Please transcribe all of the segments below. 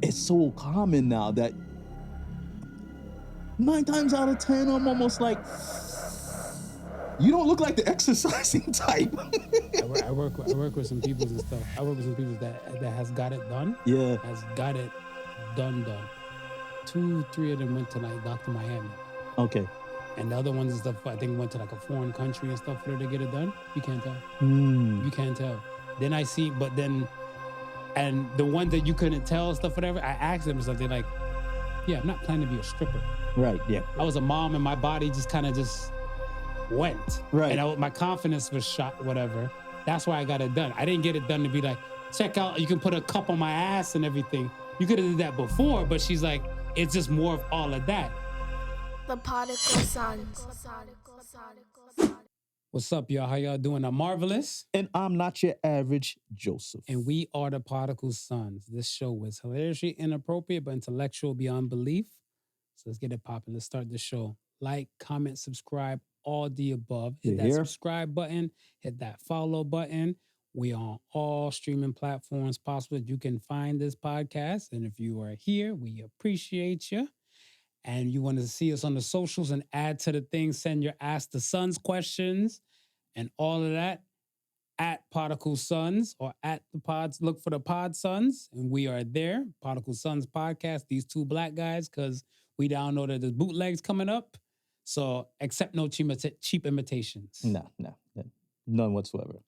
it's so common now that 9 times out of 10, I'm almost like, you don't look like the exercising type. I work with some people and stuff. I work with some people that has got it done. Yeah. Has got it done. 2, 3 of them went to like Dr. Miami. Okay. And the other ones and stuff, I think went to like a foreign country and stuff for her to get it done. You can't tell. You can't tell. Then I see, but then, and the ones that you couldn't tell stuff, whatever, I asked them something like, yeah, I'm not planning to be a stripper. Right, yeah. I was a mom and my body just kind of just went. Right. And my confidence was shot, whatever. That's why I got it done. I didn't get it done to be like, check out, you can put a cup on my ass and everything. You could have did that before, but she's like, it's just more of all of that. The Podical Sons. What's up, y'all? How y'all doing? I'm Marvelous. And I'm not your average Joseph. And we are the Podical Sons. This show is hilariously inappropriate, but intellectual beyond belief. So let's get it popping. Let's start the show. Like, comment, subscribe, all the above. Hit that subscribe button. Hit that follow button. We are on all streaming platforms possible. You can find this podcast. And if you are here, we appreciate you. And you want to see us on the socials and add to the thing, send your Ask the Sons questions and all of that at Podical Sons or at the pods. Look for the Pod Sons, and we are there. Podical Sons podcast. These two black guys, because we down know that there's bootlegs coming up. So accept no cheap imitations. No, none whatsoever.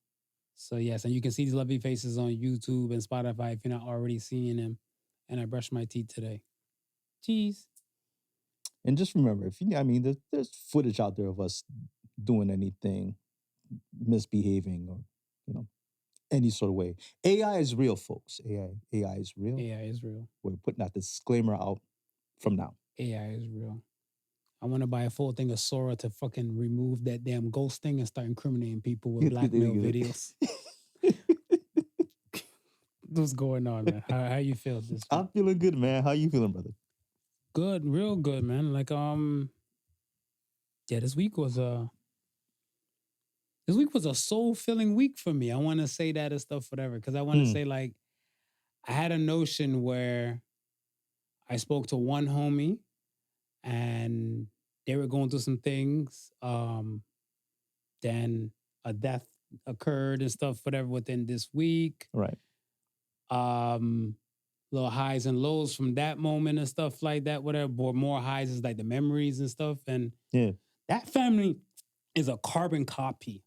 So yes, and you can see these lovely faces on YouTube and Spotify if you're not already seeing them. And I brushed my teeth today. Cheese. And just remember, there's footage out there of us doing anything, misbehaving, or any sort of way. AI is real, folks. AI is real. AI is real. We're putting that disclaimer out from now. AI is real. I want to buy a full thing of Sora to fucking remove that damn ghost thing and start incriminating people with blackmail videos. What's going on, man? How you feel this week? I'm feeling good, man. How you feeling, brother? Good, real good, man. Like, this week was a soul-filling week for me. I want to say that and stuff, whatever, because I want to say, like, I had a notion where I spoke to one homie and they were going through some things. Then a death occurred and stuff, whatever, within this week. Right. Little highs and lows from that moment and stuff like that, whatever. But more highs is like the memories and stuff. And that family is a carbon copy.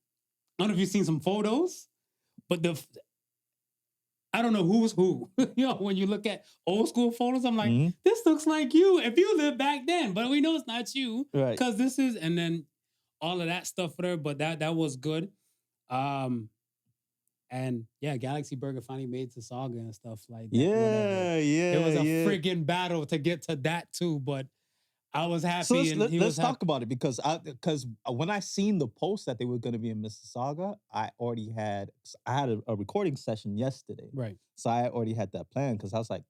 I don't know if you've seen some photos, but I don't know who's who. When you look at old school photos, I'm like, this looks like you if you lived back then. But we know it's not you. Right. Because this is, and then all of that stuff there. But that was good. And yeah, Galaxy Burger finally made to Saga and stuff like that. It was a friggin' battle to get to that too, but I was happy. So let's talk about it because when I seen the post that they were going to be in Mississauga, I had a recording session yesterday. Right. So I already had that plan because I was like,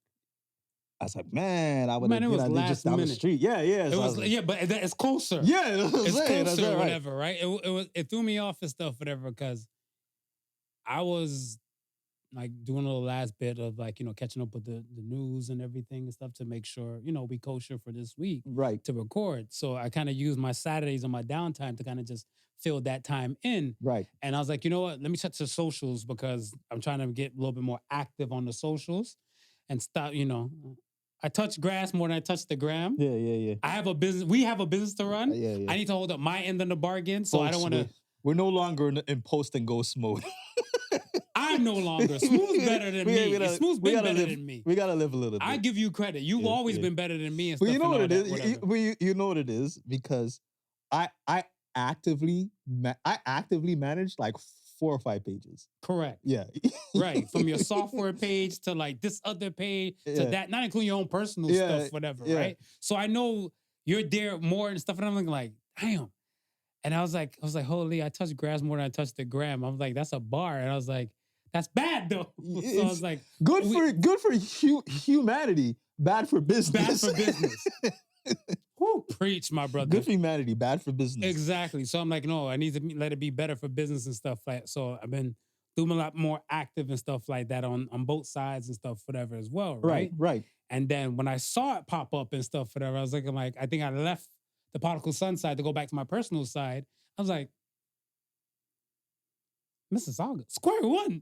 man, I would have just down the street. Yeah. It was, but it's closer. Yeah, it's closer, right. Whatever, right? It threw me off and stuff, whatever, because I was like doing a little last bit of like, catching up with the news and everything and stuff to make sure, we kosher for this week to record. So I kind of used my Saturdays and my downtime to kind of just fill that time in. Right. And I was like, you know what? Let me touch the socials because I'm trying to get a little bit more active on the socials and stop, I touch grass more than I touch the gram. Yeah. I have a business. We have a business to run. Yeah. I need to hold up my end of the bargain. So I don't want to. We're no longer in post and ghost mode. I'm no longer. Smooth's better than me. Smooth's been better than me. We gotta live a little bit. I give you credit. You've always been better than me and stuff. But you know what it is? You know what it is? Because I actively manage like 4 or 5 pages. Correct. Yeah. Right. From your software page to like this other page to that, not including your own personal stuff, whatever, right? So I know you're there more and stuff, and I'm like, damn. And I was like, holy, I touched grass more than I touched the gram. I was like, that's a bar. And I was like, that's bad though. So I was like, good for humanity, bad for business. Bad for business. Who preach, my brother? Good for humanity, bad for business. Exactly. So I'm like, no, I need to let it be better for business and stuff like. So I've been them a lot more active and stuff like that on both sides and stuff, whatever as well, right? Right. And then when I saw it pop up and stuff, whatever, I was looking like, I think I left the Podical Son side to go back to my personal side. I was like, Mississauga, square one.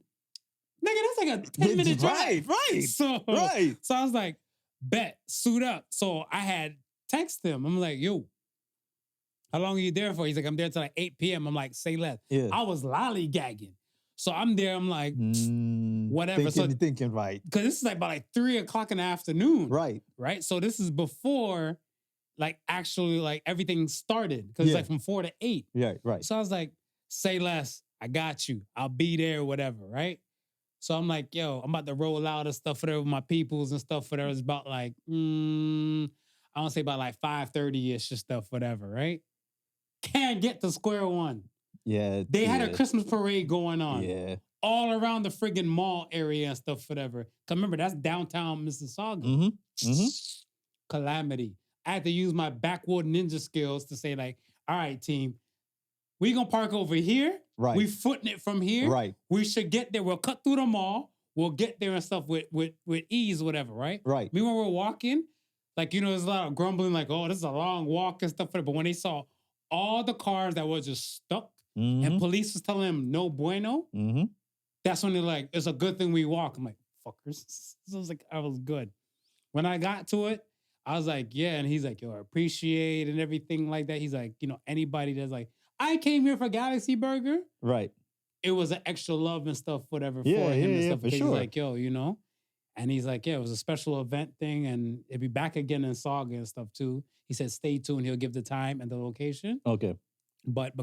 Nigga, that's like a 10-minute drive. Right. So I was like, bet, suit up. So I had texted him. I'm like, yo, how long are you there for? He's like, I'm there till like 8 p.m. I'm like, say less. Yeah. I was lollygagging. So I'm there. I'm like, whatever. Thinking right. Because this is like about like 3 o'clock in the afternoon. Right. So this is before like actually like everything started. Because it's like from 4 to 8. Right. So I was like, say less. I got you. I'll be there, whatever, right? So I'm like, yo, I'm about to roll out and stuff whatever with my peoples and stuff whatever. It's about like, I want to say about like 5:30-ish and stuff, whatever, right? Can't get to square one. Yeah. They had a Christmas parade going on. Yeah. All around the friggin' mall area and stuff, whatever. Cause remember, that's downtown Mississauga. Calamity. I had to use my backwood ninja skills to say, like, all right, team, we gonna park over here. Right. We footing it from here. Right. We should get there. We'll cut through the mall. We'll get there and stuff with ease, whatever, right? Right. Meanwhile, we're walking, like, there's a lot of grumbling, like, oh, this is a long walk and stuff. But when they saw all the cars that were just stuck and police was telling them no bueno, that's when they're like, it's a good thing we walk. I'm like, fuckers. So I was good. When I got to it, I was like, yeah. And he's like, yo, I appreciate and everything like that. He's like, anybody that's like, I came here for Galaxy Burger. Right. It was an extra love and stuff, whatever, for Yeah, him and yeah, stuff. for Because sure. he's like, yo, And he's like, yeah, it was a special event thing and it'll be back again in Saga and stuff too. He said, stay tuned. He'll give the time and the location. Okay. But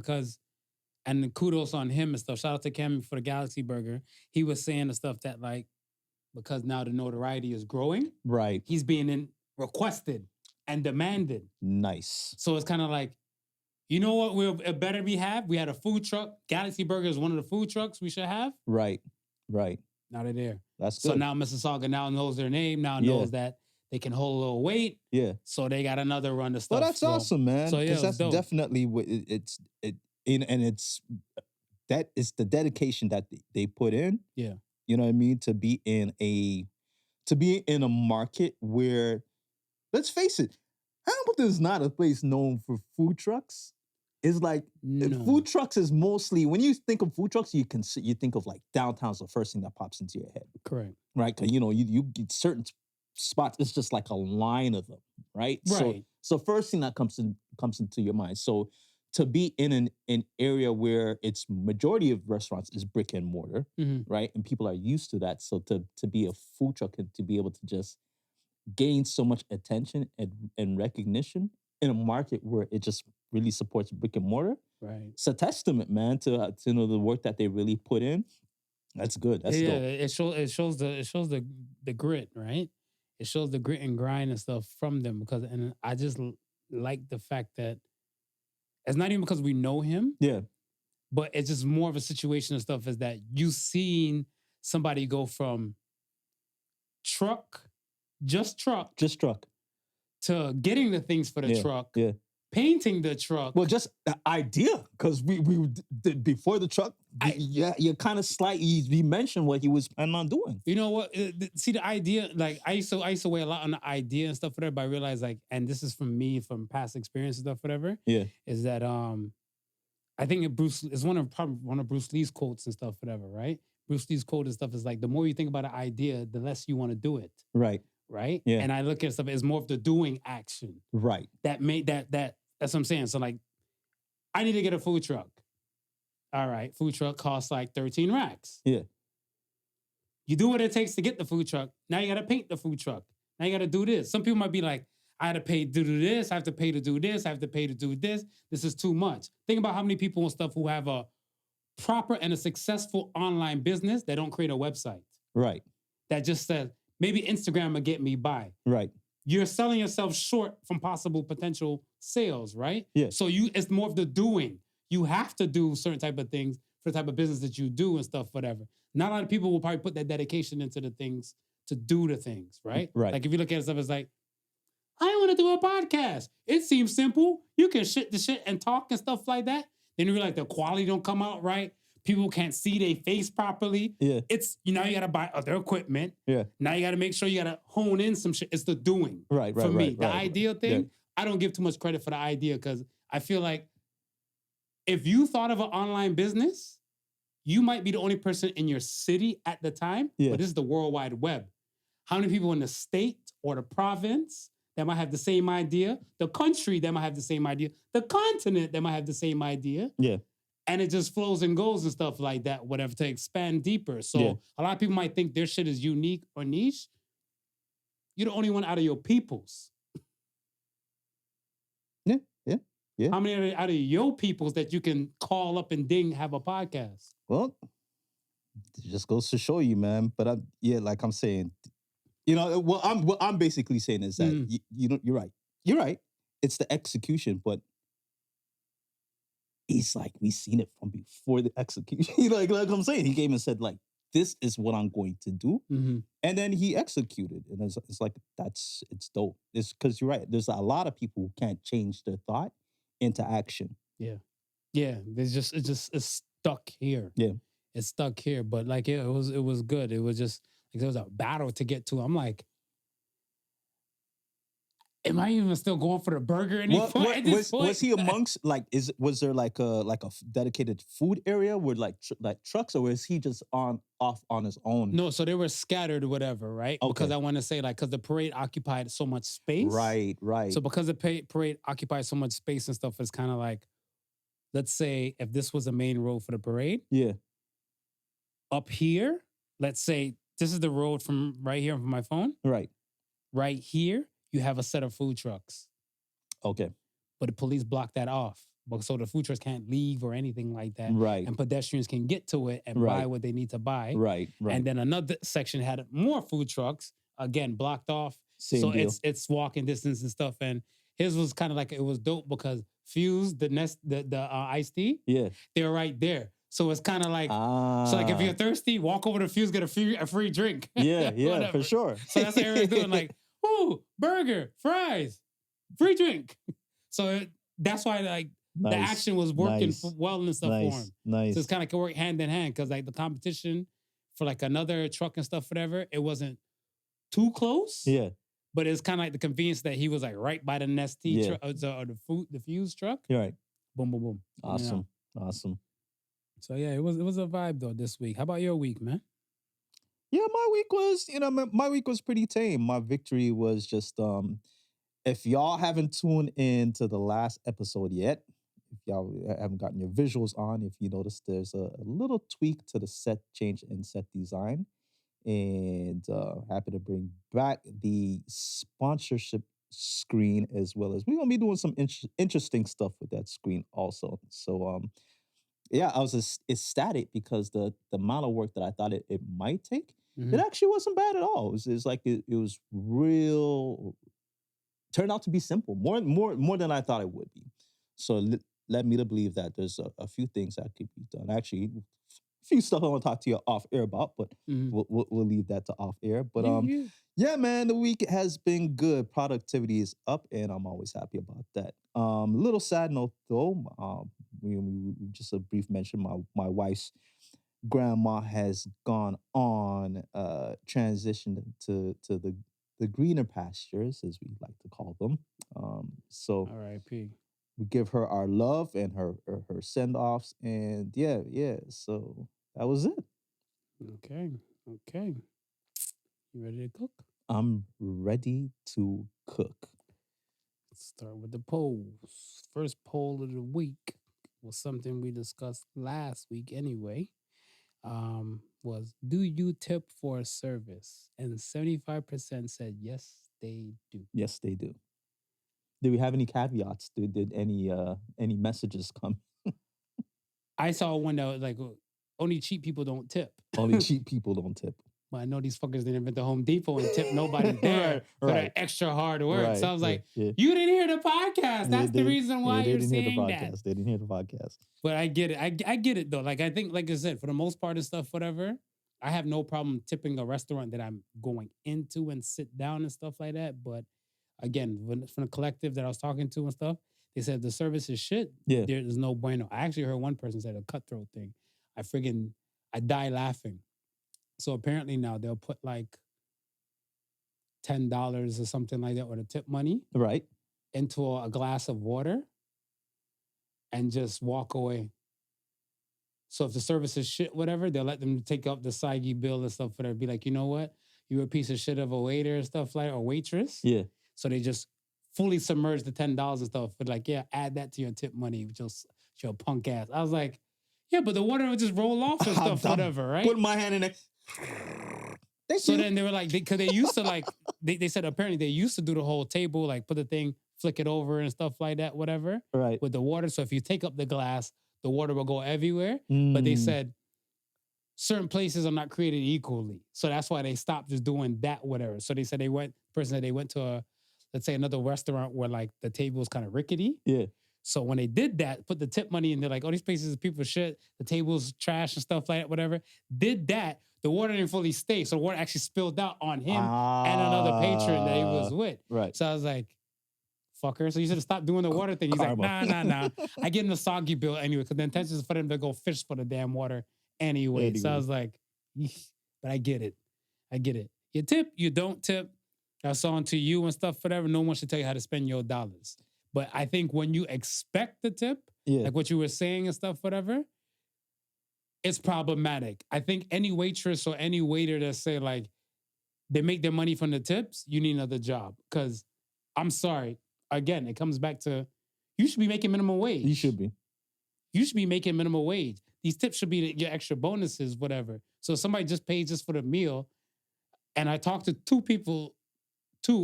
and the kudos on him and stuff. Shout out to Cam for the Galaxy Burger. He was saying the stuff that like, because now the notoriety is growing. Right. He's being requested and demanded. Nice. So it's kind of like, you know what it better we have? We had a food truck. Galaxy Burger is one of the food trucks we should have. Right. Now they're there. That's good. So now Mississauga now knows their name, now knows that they can hold a little weight. Yeah. So they got another run of stuff. Well, that's awesome, man. So yeah, that's dope. definitely what it's the dedication that they put in. Yeah. You know what I mean? To be in a market where, let's face it, Hamilton is not a place known for food trucks. It's like food trucks is mostly, when you think of food trucks, you think of like downtown's the first thing that pops into your head. Correct. Right? Because you get certain spots, it's just like a line of them, right? Right. So first thing that comes into your mind. So to be in an area where its majority of restaurants is brick and mortar, right? And people are used to that. So to be a food truck and to be able to just gain so much attention and recognition in a market where it just really supports brick and mortar. Right. It's a testament, man, to the work that they really put in. That's good. That's dope. It shows the grit, right? It shows the grit and grind and stuff from them and I just like the fact that it's not even because we know him. Yeah. But it's just more of a situation and stuff is that you seen somebody go from just truck, to getting the things for the truck, painting the truck. Well, just the idea, because we did before the truck, you kind of slightly mentioned what he was planning on doing. You know what? See, the idea, like I used to weigh a lot on the idea and stuff, whatever. But I realized, like, and this is from me, from past experience and stuff, whatever. Yeah, is that I think it's one of Bruce Lee's quotes and stuff, whatever. Right? Bruce Lee's quote and stuff is like, the more you think about an idea, the less you want to do it. Right. Right. Yeah. And I look at stuff as more of the doing action. Right. That's what I'm saying. So like, I need to get a food truck. All right, food truck costs like 13 racks. Yeah. You do what it takes to get the food truck. Now you got to paint the food truck. Now you got to do this. Some people might be like, I had to pay to do this. I have to pay to do this. I have to pay to do this. This is too much. Think about how many people and stuff who have a proper and a successful online business that don't create a website. Right. That just says, maybe Instagram will get me by. Right. You're selling yourself short from possible potential sales, right? Yeah. So it's more of the doing. You have to do certain type of things for the type of business that you do and stuff, whatever. Not a lot of people will probably put that dedication into the things to do the things, right? Right. Like if you look at stuff, it's like, I want to do a podcast. It seems simple. You can shit the shit and talk and stuff like that. Then you realize the quality don't come out right. People can't see their face properly. Yeah. It's now you got to buy other equipment. Yeah. Now you got to make sure you got to hone in some shit. It's the doing. Right. For me, the right. idea thing, I don't give too much credit for the idea because I feel like if you thought of an online business, you might be the only person in your city at the time, but this is the World Wide Web. How many people in the state or the province that might have the same idea, the country that might have the same idea, the continent that might have the same idea? Yeah. And it just flows and goes and stuff like that, whatever, to expand deeper. So a lot of people might think their shit is unique or niche. You're the only one out of your peoples. Yeah. How many out of your peoples that you can call up and ding have a podcast? Well, it just goes to show you, man. But like I'm saying, what I'm basically saying is that you're right. You're right. It's the execution, but it's like we've seen it from before the execution. like I'm saying, he came and said, like, this is what I'm going to do. Mm-hmm. And then he executed. And it's like, it's dope. It's because you're right. There's a lot of people who can't change their thought into action. Yeah. It's stuck here. Yeah. It's stuck here. But like, it was good. It was just like, there was a battle to get to. I'm like, am I even still going for the burger anymore? Was he amongst was there like a dedicated food area with like trucks, or was he just off on his own? No, so they were scattered or whatever, right? Okay. Because I want to say, like, because the parade occupied so much space. Right. So because the parade occupied so much space and stuff, it's kind of like, let's say if this was a main road for the parade. Yeah. Up here, let's say this is the road from right here from my phone. Right. Right here, you have a set of food trucks. Okay. But the police block that off. So the food trucks can't leave or anything like that. Right. And pedestrians can get to it and buy what they need to buy. Right. And then another section had more food trucks, again, blocked off. Same deal. It's walking distance and stuff. And his was kind of like, it was dope because Fuse, the iced tea, they were right there. So it's kind of like, so like if you're thirsty, walk over to Fuse, get a free drink. Yeah, for sure. So that's what everyone's doing. Like, ooh, burger, fries, free drink. So that's why like the action was working well and stuff for him. Nice. So it's kind of work hand in hand because like the competition for like another truck and stuff, whatever, it wasn't too close. Yeah. But it's kind of like the convenience that he was like right by the Nestea truck or the Fuse truck. You're right. Boom, boom, boom. Awesome. Awesome. So yeah, it was a vibe though this week. How about your week, man? Yeah, my week was pretty tame. My victory was just if y'all haven't tuned in to the last episode yet, if y'all haven't gotten your visuals on, if you notice there's a little tweak to the set change in set design. And happy to bring back the sponsorship screen as well as we're gonna be doing some interesting stuff with that screen also. So I was ecstatic because the amount of work that I thought it might take, it actually wasn't bad at all. It's like it was real. Turned out to be simple, more than I thought it would be. So led me to believe that there's a few things that could be done. Actually, a few stuff I want to talk to you off air about, but we'll leave that to off air. But yeah, man, the week has been good. Productivity is up, and I'm always happy about that. Little sad note though. We just a brief mention. My wife's grandma has gone on transitioned to the greener pastures, as we like to call them. So R.I.P. we give her our love and her send offs, and yeah. So that was it. Okay. You ready to cook? I'm ready to cook. Let's start with the polls. First poll of the week was something we discussed last week anyway. Was do you tip for a service? And 75% said yes, they do. Yes, they do. Did we have any caveats? Did any messages come? I saw one that was like, only cheap people don't tip. Only cheap people don't tip. But I know these fuckers didn't invent the Home Depot and tip nobody there for that extra hard work. Right, so I was like, you didn't hear the podcast. That's the reason why you're saying that. They didn't hear the podcast. But I get it. I get it though. Like I think, like I said, for the most part of stuff, whatever, I have no problem tipping a restaurant that I'm going into and sit down and stuff like that. But again, from the collective that I was talking to and stuff, they said the service is shit. Yeah. There's no bueno. I actually heard one person said a cutthroat thing. I die laughing. So apparently now they'll put like $10 or something like that, or the tip money, right, into a glass of water and just walk away. So if the service is shit, whatever, they'll let them take up the soggy bill and stuff, whatever. Be like, you know what? You're a piece of shit of a waiter and stuff like, or waitress. yeah. So they just fully submerge the $10 and stuff. But like, yeah, add that to your tip money with your punk ass. I was like, yeah, but the water would just roll off and stuff, whatever, right? Put my hand in it. So then they were like, because they used to like, they said apparently they used to do the whole table, like put the thing, flick it over and stuff like that, whatever. Right. With the water. So if you take up the glass, the water will go everywhere. But they said certain places are not created equally. So that's why they stopped just doing that, whatever. So they said they went to let's say another restaurant where like the table was kind of rickety. Yeah. So when they did that, put the tip money in, they're like, oh, these places are people shit, the table's trash and stuff like that, whatever. Did that, the water didn't fully stay. So the water actually spilled out on him and another patron that he was with. Right. So I was like, fucker. So you should have stopped doing the water thing. He's like, nah. I get in the soggy bill anyway, because the intention is for them to go fish for the damn water anyway. So I was like, but I get it. You tip, you don't tip. That's on to you and stuff, whatever. No one should tell you how to spend your dollars. But I think when you expect the tip, like what you were saying and stuff, whatever, it's problematic. I think any waitress or any waiter that say like they make their money from the tips, you need another job. Because I'm sorry, again, it comes back to you should be making minimum wage. You should be. You should be making minimum wage. These tips should be your extra bonuses, whatever. So if somebody just pays just for the meal, and I talked to two,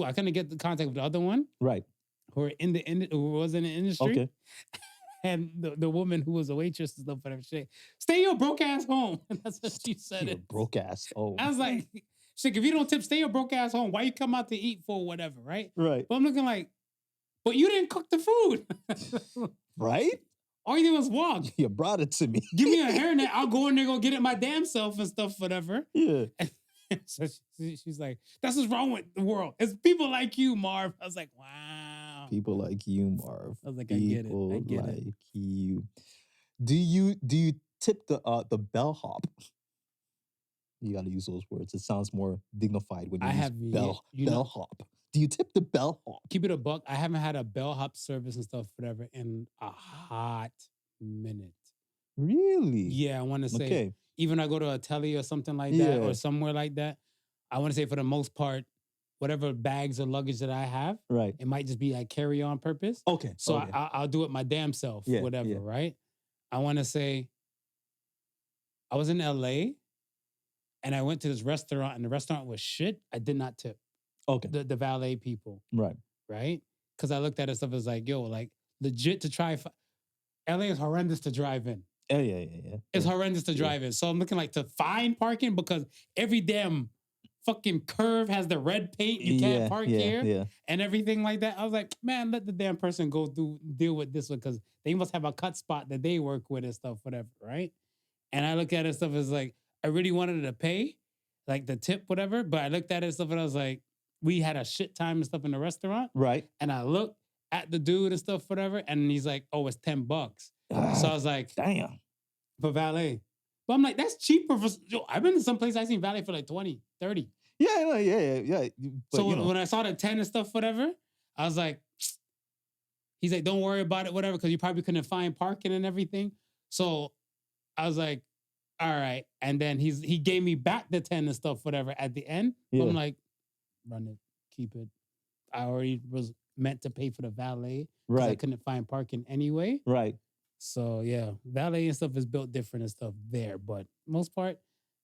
I couldn't get the contact with the other one. Right. Who was in the industry. Okay. And the woman who was a waitress and stuff, whatever, she stay your broke ass home. That's what she said. Your broke ass home. I was like, shit, if you don't tip, stay your broke ass home. Why you come out to eat for whatever, right? Right. But I'm looking like, but you didn't cook the food. Right? All you did was walk. You brought it to me. Give me a hairnet. I'll go in there, go get it my damn self and stuff, whatever. Yeah. So she's like, that's what's wrong with the world. It's people like you, Marv. I was like, wow. People like you, Marv. I was like, I get it. People like you. Do you tip the bellhop? You got to use those words. It sounds more dignified when you use bellhop. Do you tip the bellhop? Keep it a buck. I haven't had a bellhop service and stuff, whatever, in a hot minute. Really? Yeah, I want to say, even I go to a telly or something like that, or somewhere like that, I want to say for the most part, whatever bags or luggage that I have, right, it might just be like carry on purpose. Okay. So I'll do it my damn self, whatever, right? I want to say, I was in LA and I went to this restaurant and the restaurant was shit. I did not tip. Okay. The valet people. Right. Right? Because I looked at it and stuff, it was like, yo, like legit to try. LA is horrendous to drive in. Yeah. It's horrendous to drive in. So I'm looking like to find parking because every damn fucking curve has the red paint. You can't park here and everything like that. I was like, man, let the damn person go deal with this one because they must have a cut spot that they work with and stuff, whatever, right? And I look at it and stuff as like, I really wanted to pay, like the tip, whatever, but I looked at it and stuff and I was like, we had a shit time and stuff in the restaurant. Right. And I looked at the dude and stuff, whatever, and he's like, oh, it's $10. So I was like, damn. For valet. But I'm like, that's cheaper. I've been to some place I've seen valet for like 20, 30. Yeah. But, so when I saw the 10 and stuff, whatever, I was like, he's like, don't worry about it, whatever, because you probably couldn't find parking and everything. So I was like, all right. And then he gave me back the 10 and stuff, whatever, at the end. Yeah. I'm like, run it, keep it. I already was meant to pay for the valet. Right. I couldn't find parking anyway. Right. So yeah, valet and stuff is built different and stuff there. But most part,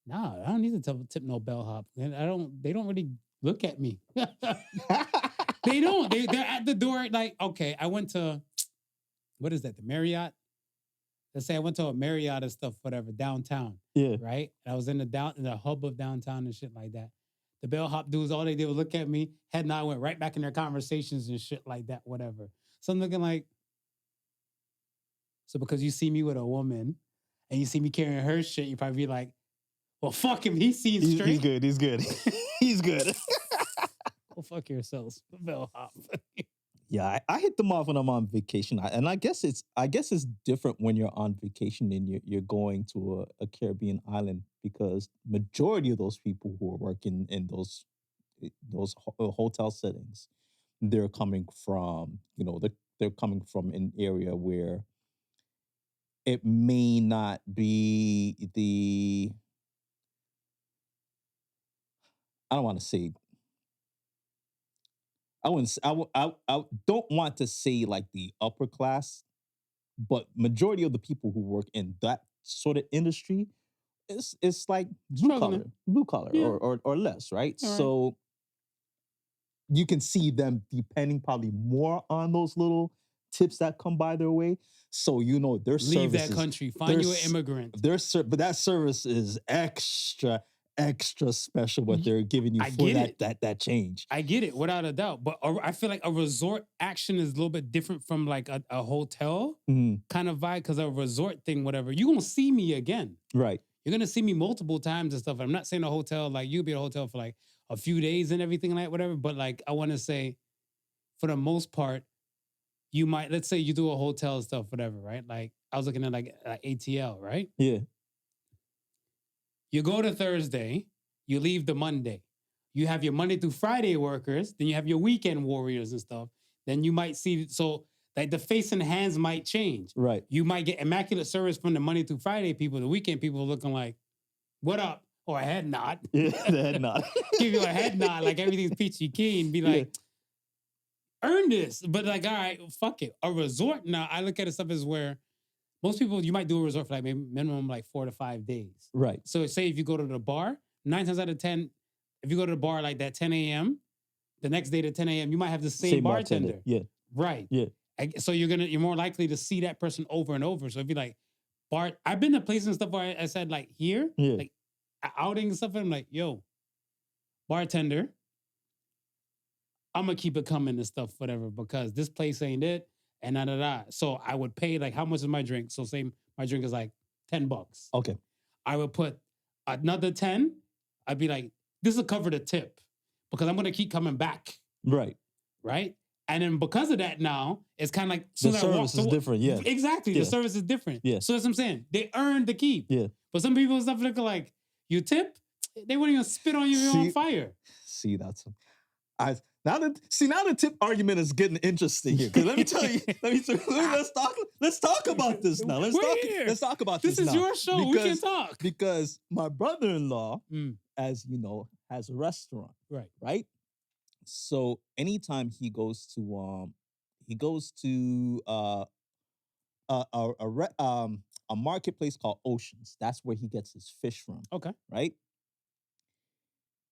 nah, I don't need to tip no bellhop. And they don't really look at me. They don't. They're at the door like, okay, I went to, what is that, the Marriott? Let's say I went to a Marriott and stuff, whatever, downtown. Yeah. Right? And I was in the hub of downtown and shit like that. The bellhop dudes, all they did was look at me, head nod, went right back in their conversations and shit like that, whatever. So I'm looking like, so because you see me with a woman and you see me carrying her shit, you probably be like, well, fuck him. He seems straight. He's good. He's good. Well, fuck yourselves, bellhop. Yeah, I hit them off when I'm on vacation, and I guess it's different when you're on vacation and you're going to a Caribbean island because majority of those people who are working in those hotel settings, they're coming from they're coming from an area where it may not be the I don't want to say I wouldn't s- I don't want to say like the upper class, but majority of the people who work in that sort of industry, it's like Struggling. blue collar Yeah. or less, right? All right. So you can see them depending probably more on those little tips that come by their way. So their Leave that services, country. Find you an immigrant. but that service is extra special what they're giving you I for get that change. I get it without a doubt, but I feel like a resort action is a little bit different from like a hotel Mhm. kind of vibe because a resort thing, whatever, you're gonna see me again. Right. You're gonna see me multiple times and stuff. I'm not saying a hotel like you'll be at a hotel for like a few days and everything like whatever, but like I want to say, for the most part, you might let's say you do a hotel stuff, whatever, right? Like I was looking at like ATL, right? Yeah. You go to Thursday, you leave the Monday. You have your Monday through Friday workers, then you have your weekend warriors and stuff. Then you might see, so like the face and hands might change. Right. You might get immaculate service from the Monday through Friday people. The weekend people looking like, what up? Or a head nod. Yeah, the head nod. Give you a head nod like everything's peachy keen. Be like, earn this. But like, all right, fuck it. A resort now, I look at it stuff as where most people, you might do a resort for like maybe minimum like 4 to 5 days. Right. So say if you go to the bar, 9 times out of 10, if you go to the bar like that 10 a.m., the next day to 10 a.m., you might have the same bartender. Yeah. Right. Yeah. So you're more likely to see that person over and over. So if you like, I've been to places and stuff where I said like here, Yeah. like outing and stuff, and I'm like, yo, bartender, I'm gonna keep it coming and stuff, whatever, because this place ain't it. And da. So I would pay like, how much is my drink? So say my drink is like $10. Okay. I would put another 10. I'd be like, this will cover the tip because I'm gonna keep coming back. Right. Right. And then because of that, now it's kind of like The service is different. Yeah. Exactly. Yeah. The service is different. Yeah. So that's what I'm saying. They earned the keep. Yeah. But some people and stuff look like you tip, they wouldn't even spit on you. You're on fire. See, now the tip argument is getting interesting here. Because let me tell you, let's talk about this now. Let's talk about this. This is now. your show. We can talk. Because my brother-in-law, as you know, has a restaurant. Right. Right. So anytime he goes to a marketplace called Oceans. That's where he gets his fish from. Okay. Right.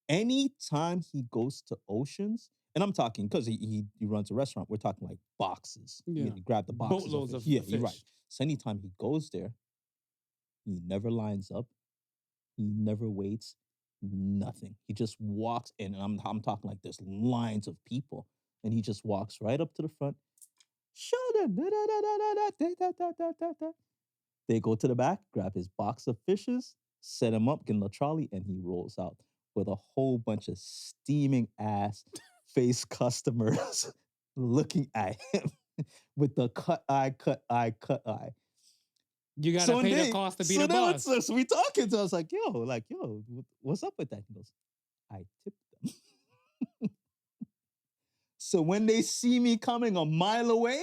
Anytime he goes to Oceans, and I'm talking because he runs a restaurant, we're talking like boxes. Yeah. You grab the boxes. Boatloads of yeah, fish. you're right. So anytime he goes there, he never lines up, he never waits, nothing. He just walks in, and I'm talking like there's lines of people, and he just walks right up to the front. Show them. They go to the back, grab his box of fishes, set him up, get in the trolley, and he rolls out with a whole bunch of steaming ass face customers looking at him with the cut eye. You gotta pay the cost to be the boss. So we talking to us like, yo, what's up with that? He goes, I tipped them. So when they see me coming a mile away,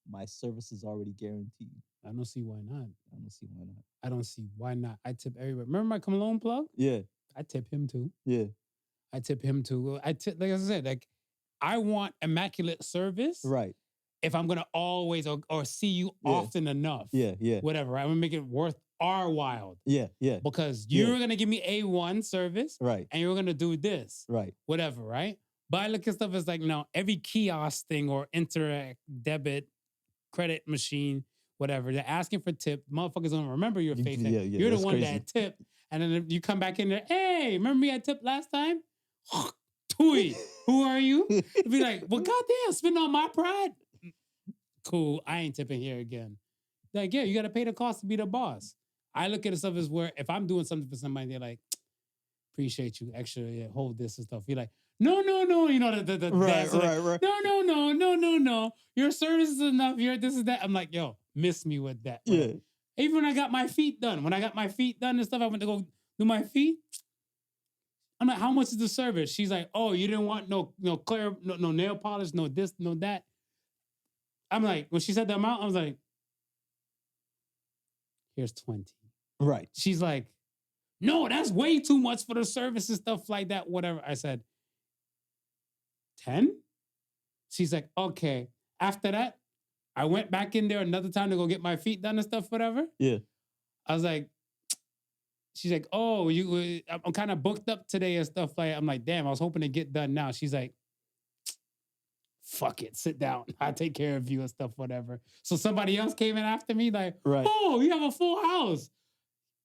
my service is already guaranteed. I don't see why not. I don't see why not. I don't see why not. I tip everywhere. Remember my cologne plug? Yeah. I tip him too. Yeah. I tip him too. Like I said, like I want immaculate service. Right. If I'm gonna always or see you often enough. Yeah. Yeah. Whatever. I'm gonna make it worth our while. Yeah. Yeah. Because you're gonna give me A1 service. Right. And you're gonna do this. Right. Whatever, right? But I look at stuff as like, no, every kiosk thing or interact debit credit machine, whatever, they're asking for tip. Motherfuckers don't remember your face. Yeah, You're the one crazy. that tipped. And then you come back in there, hey, remember me I tipped last time? Tui, who are you? It'd be like, well, goddamn, spitting on my pride. Cool, I ain't tipping here again. Like, yeah, you got to pay the cost to be the boss. I look at stuff as where if I'm doing something for somebody, they're like, appreciate you, extra, hold this and stuff. You're like, no. You know, the Right, dance, like, right. no. Your service is enough. Your this is that. I'm like, yo, miss me with that. Yeah. Whatever. Even when I got my feet done, and stuff, I went to go do my feet. I'm like, how much is the service? She's like, oh, you didn't want no clear, no nail polish, no this, no that. I'm like, when she said the amount, I was like, here's 20. Right. She's like, no, that's way too much for the service and stuff like that, whatever. I said, 10? She's like, okay. After that, I went back in there another time to go get my feet done and stuff, whatever. Yeah. I was like, she's like, oh, I'm kind of booked up today and stuff like that. I'm like, damn, I was hoping to get done now. She's like, fuck it, sit down. I'll take care of you and stuff, whatever. So somebody else came in after me, like, right. Oh, you have a full house.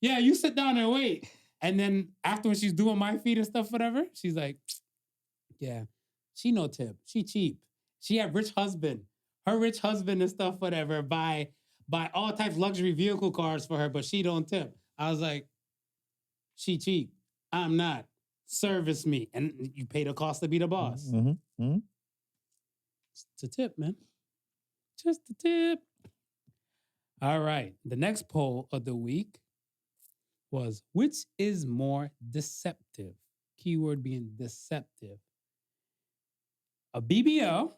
Yeah, you sit down and wait. And then after when she's doing my feet and stuff, whatever, she's like, yeah, she no tip. She cheap. She had rich husband. Her rich husband and stuff, whatever, buy all types of luxury vehicle cars for her, but she don't tip. I was like, she cheap. I'm not. Service me. And you pay the cost to be the boss. Mm-hmm. Mm-hmm. It's a tip, man. Just a tip. All right. The next poll of the week was, which is more deceptive? Keyword being deceptive. A BBL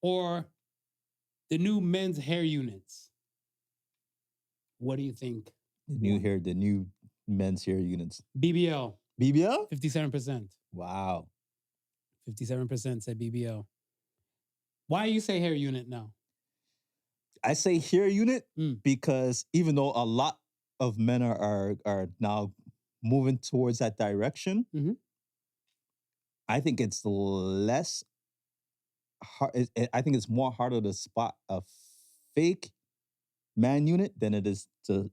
or the new men's hair units? What do you think? The new men's hair units. BBL. BBL? 57%. Wow. 57% said BBL. Why you say hair unit now? I say hair unit because even though a lot of men are now moving towards that direction, I think it's less hard. I think it's more harder to spot a fake man unit than it is to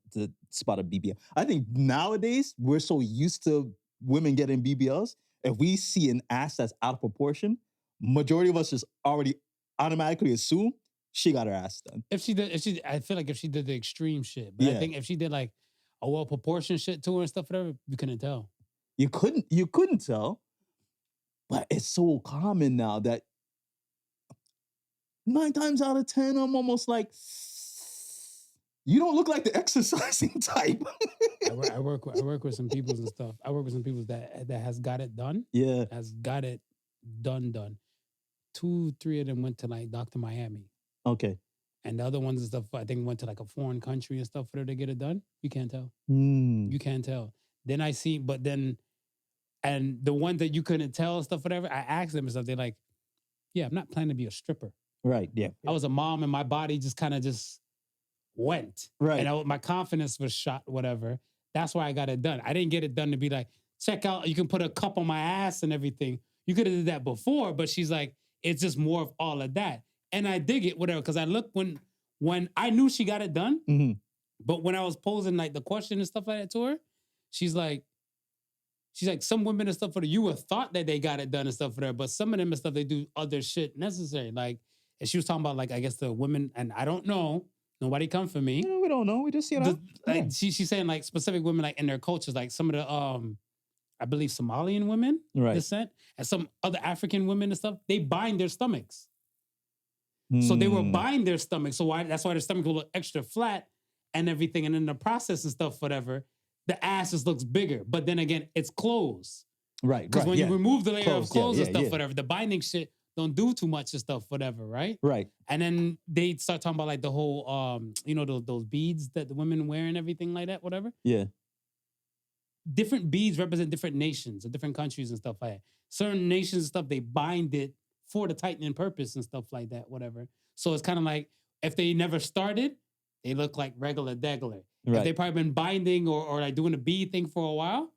spot a BBL. I think nowadays we're so used to women getting BBLs. If we see an ass that's out of proportion, majority of us just already automatically assume she got her ass done. I feel like if she did the extreme shit, but I think if she did like a well-proportioned shit to her and stuff, whatever, you couldn't tell. You couldn't tell, but it's so common now that 9 times out of 10, I'm almost like, you don't look like the exercising type. I work with some people and stuff. I work with some people that has got it done. Yeah. Has got it done. 2, 3 of them went to like Dr. Miami. Okay. And the other ones and stuff, I think went to like a foreign country and stuff for her to get it done. You can't tell. You can't tell. Then and the ones that you couldn't tell and stuff, whatever, I asked them and stuff. They're like, yeah, I'm not planning to be a stripper. Right. Yeah. I was a mom and my body just kind of just went. Right. And my confidence was shot, whatever. That's why I got it done. I didn't get it done to be like, check out, you can put a cup on my ass and everything. You could have did that before, but she's like, it's just more of all of that. And I dig it, whatever, because I looked when I knew she got it done, but when I was posing like the question and stuff like that to her, she's like, some women and stuff for you would thought that they got it done and stuff for her, but some of them and stuff, they do other shit necessary. Like, and she was talking about like, I guess the women, and I don't know, nobody come for me. No, we don't know. We just, like she's saying like specific women like in their cultures, like some of the I believe Somalian women descent and some other African women and stuff, they bind their stomachs. So they will bind their stomach. So that's why their stomach will look extra flat and everything. And in the process and stuff, whatever, the ass just looks bigger. But then again, it's clothes. Right. Because when you remove the layer of clothes and stuff, whatever, the binding shit don't do too much and stuff, whatever, right? Right. And then they start talking about like the whole, those beads that the women wear and everything like that, whatever. Yeah. Different beads represent different nations or different countries and stuff like that. Certain nations and stuff, they bind it for the tightening purpose and stuff like that, whatever. So it's kind of like, if they never started, they look like regular degular. If they probably been binding or like doing a bead thing for a while,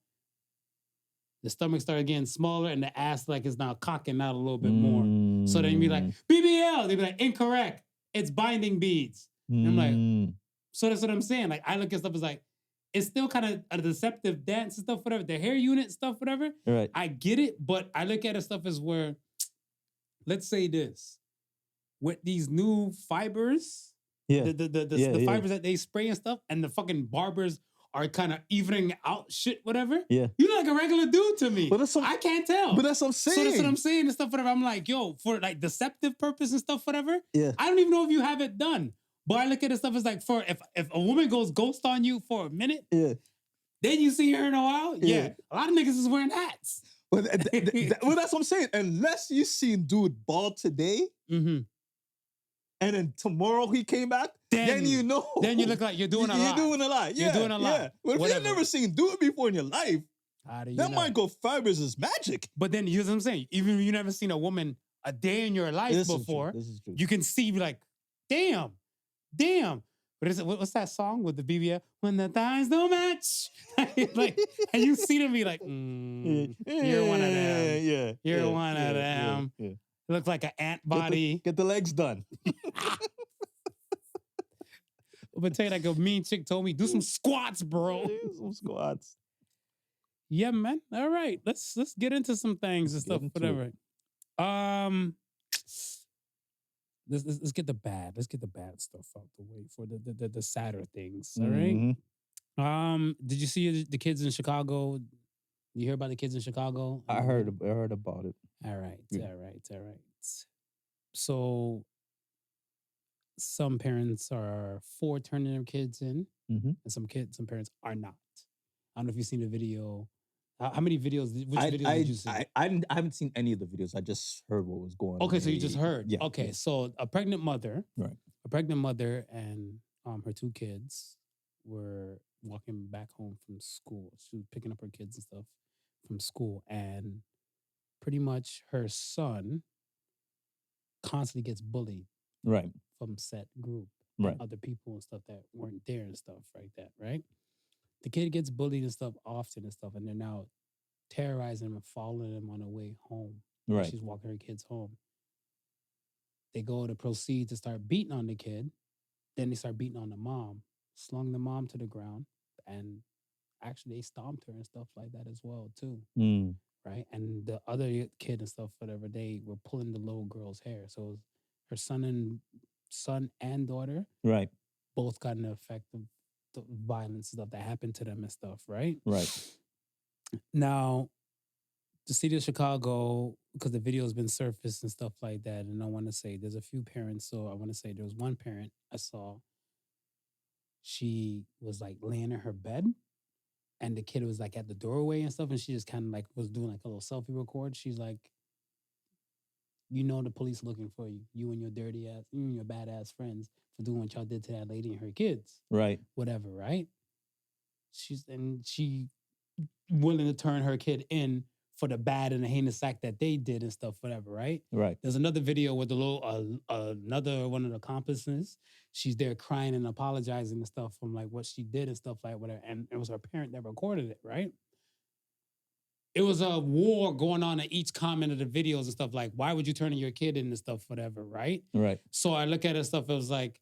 the stomach started getting smaller and the ass like is now cocking out a little bit more. So then you'd be like, BBL, they'd be like, incorrect. It's binding beads. And I'm like, so that's what I'm saying. Like, I look at stuff as like, it's still kind of a deceptive dance and stuff, whatever. The hair unit stuff, whatever. Right. I get it, but I look at it stuff as where, let's say this, with these new fibers, the fibers that they spray and stuff, and the fucking barbers are kind of evening out shit, whatever. Yeah. You look like a regular dude to me. But I can't tell. But that's what I'm saying. So that's what I'm saying and stuff, whatever. I'm like, yo, for like deceptive purpose and stuff, whatever. Yeah. I don't even know if you have it done. But I look at the stuff as like, for if a woman goes ghost on you for a minute, Yeah. then you see her in a while, Yeah. a lot of niggas is wearing hats. Well, well, that's what I'm saying. Unless you seen dude bald today, Mm-hmm. and then tomorrow he came back, then you know. Then you look like you're doing a lot. You're doing a lot. Yeah, You're doing a lot. Yeah. But if Whatever. you've never seen dude before in your life, How do you that know? might go fibers is magic. But then here's what I'm saying. Even if you've never seen a woman a day in your life before, This is true. you can see like, damn. What is it? What's that song with the BBF? When the thighs don't match. Like, and you see them be like, you're one of them. Yeah. You're one of them. Yeah. Look like an ant body. Get the legs done. But tell you like a mean chick told me, do some squats, bro. Some squats. Yeah, man. All right. Let's get into some things and stuff, whatever. Let's get the bad. Let's get the bad stuff out the way for the sadder things. All right. Mm-hmm. Did you see the kids in Chicago? You hear about the kids in Chicago? I heard about it. All right. Yeah. All right. So some parents are for turning their kids in, Mm-hmm. and some parents are not. I don't know if you've seen the video. How many videos? Which videos did you see? I haven't seen any of the videos. I just heard what was going on. Okay, so you just heard. Yeah. Okay, yeah. so a pregnant mother, Right. And her two kids were walking back home from school. She was picking up her kids and stuff from school, and pretty much her son constantly gets bullied Right. from said group, Right. and other people and stuff that weren't there and stuff like that, right? The kid gets bullied and stuff often and stuff, and they're now terrorizing him and following him on the way home. Right. She's walking her kids home. They go to proceed to start beating on the kid. Then they start beating on the mom, slung the mom to the ground, and actually they stomped her and stuff like that as well too. Mm. Right? And the other kid and stuff, whatever, they were pulling the little girl's hair. So it was her son and daughter Right. both got an effect of the violence stuff that happened to them and stuff, right? Right. Now, the city of Chicago, because the video has been surfaced and stuff like that, and I want to say there's a few parents. So I want to say there was one parent I saw. She was like laying in her bed, and the kid was like at the doorway and stuff, and she just kind of like was doing like a little selfie record. She's like, you know, the police looking for you, you and your dirty ass, you and your badass friends for doing what y'all did to that lady and her kids. Right. Whatever, right? She willing to turn her kid in for the bad and the heinous act that they did and stuff, whatever, right? Right. There's another video with the little another one of the accomplices. She's there crying and apologizing and stuff from like what she did and stuff like whatever. And it was her parent that recorded it, right? It was a war going on at each comment of the videos and stuff like, why would you turn your kid in and stuff, whatever, right? Right. So I look at it stuff, it was like,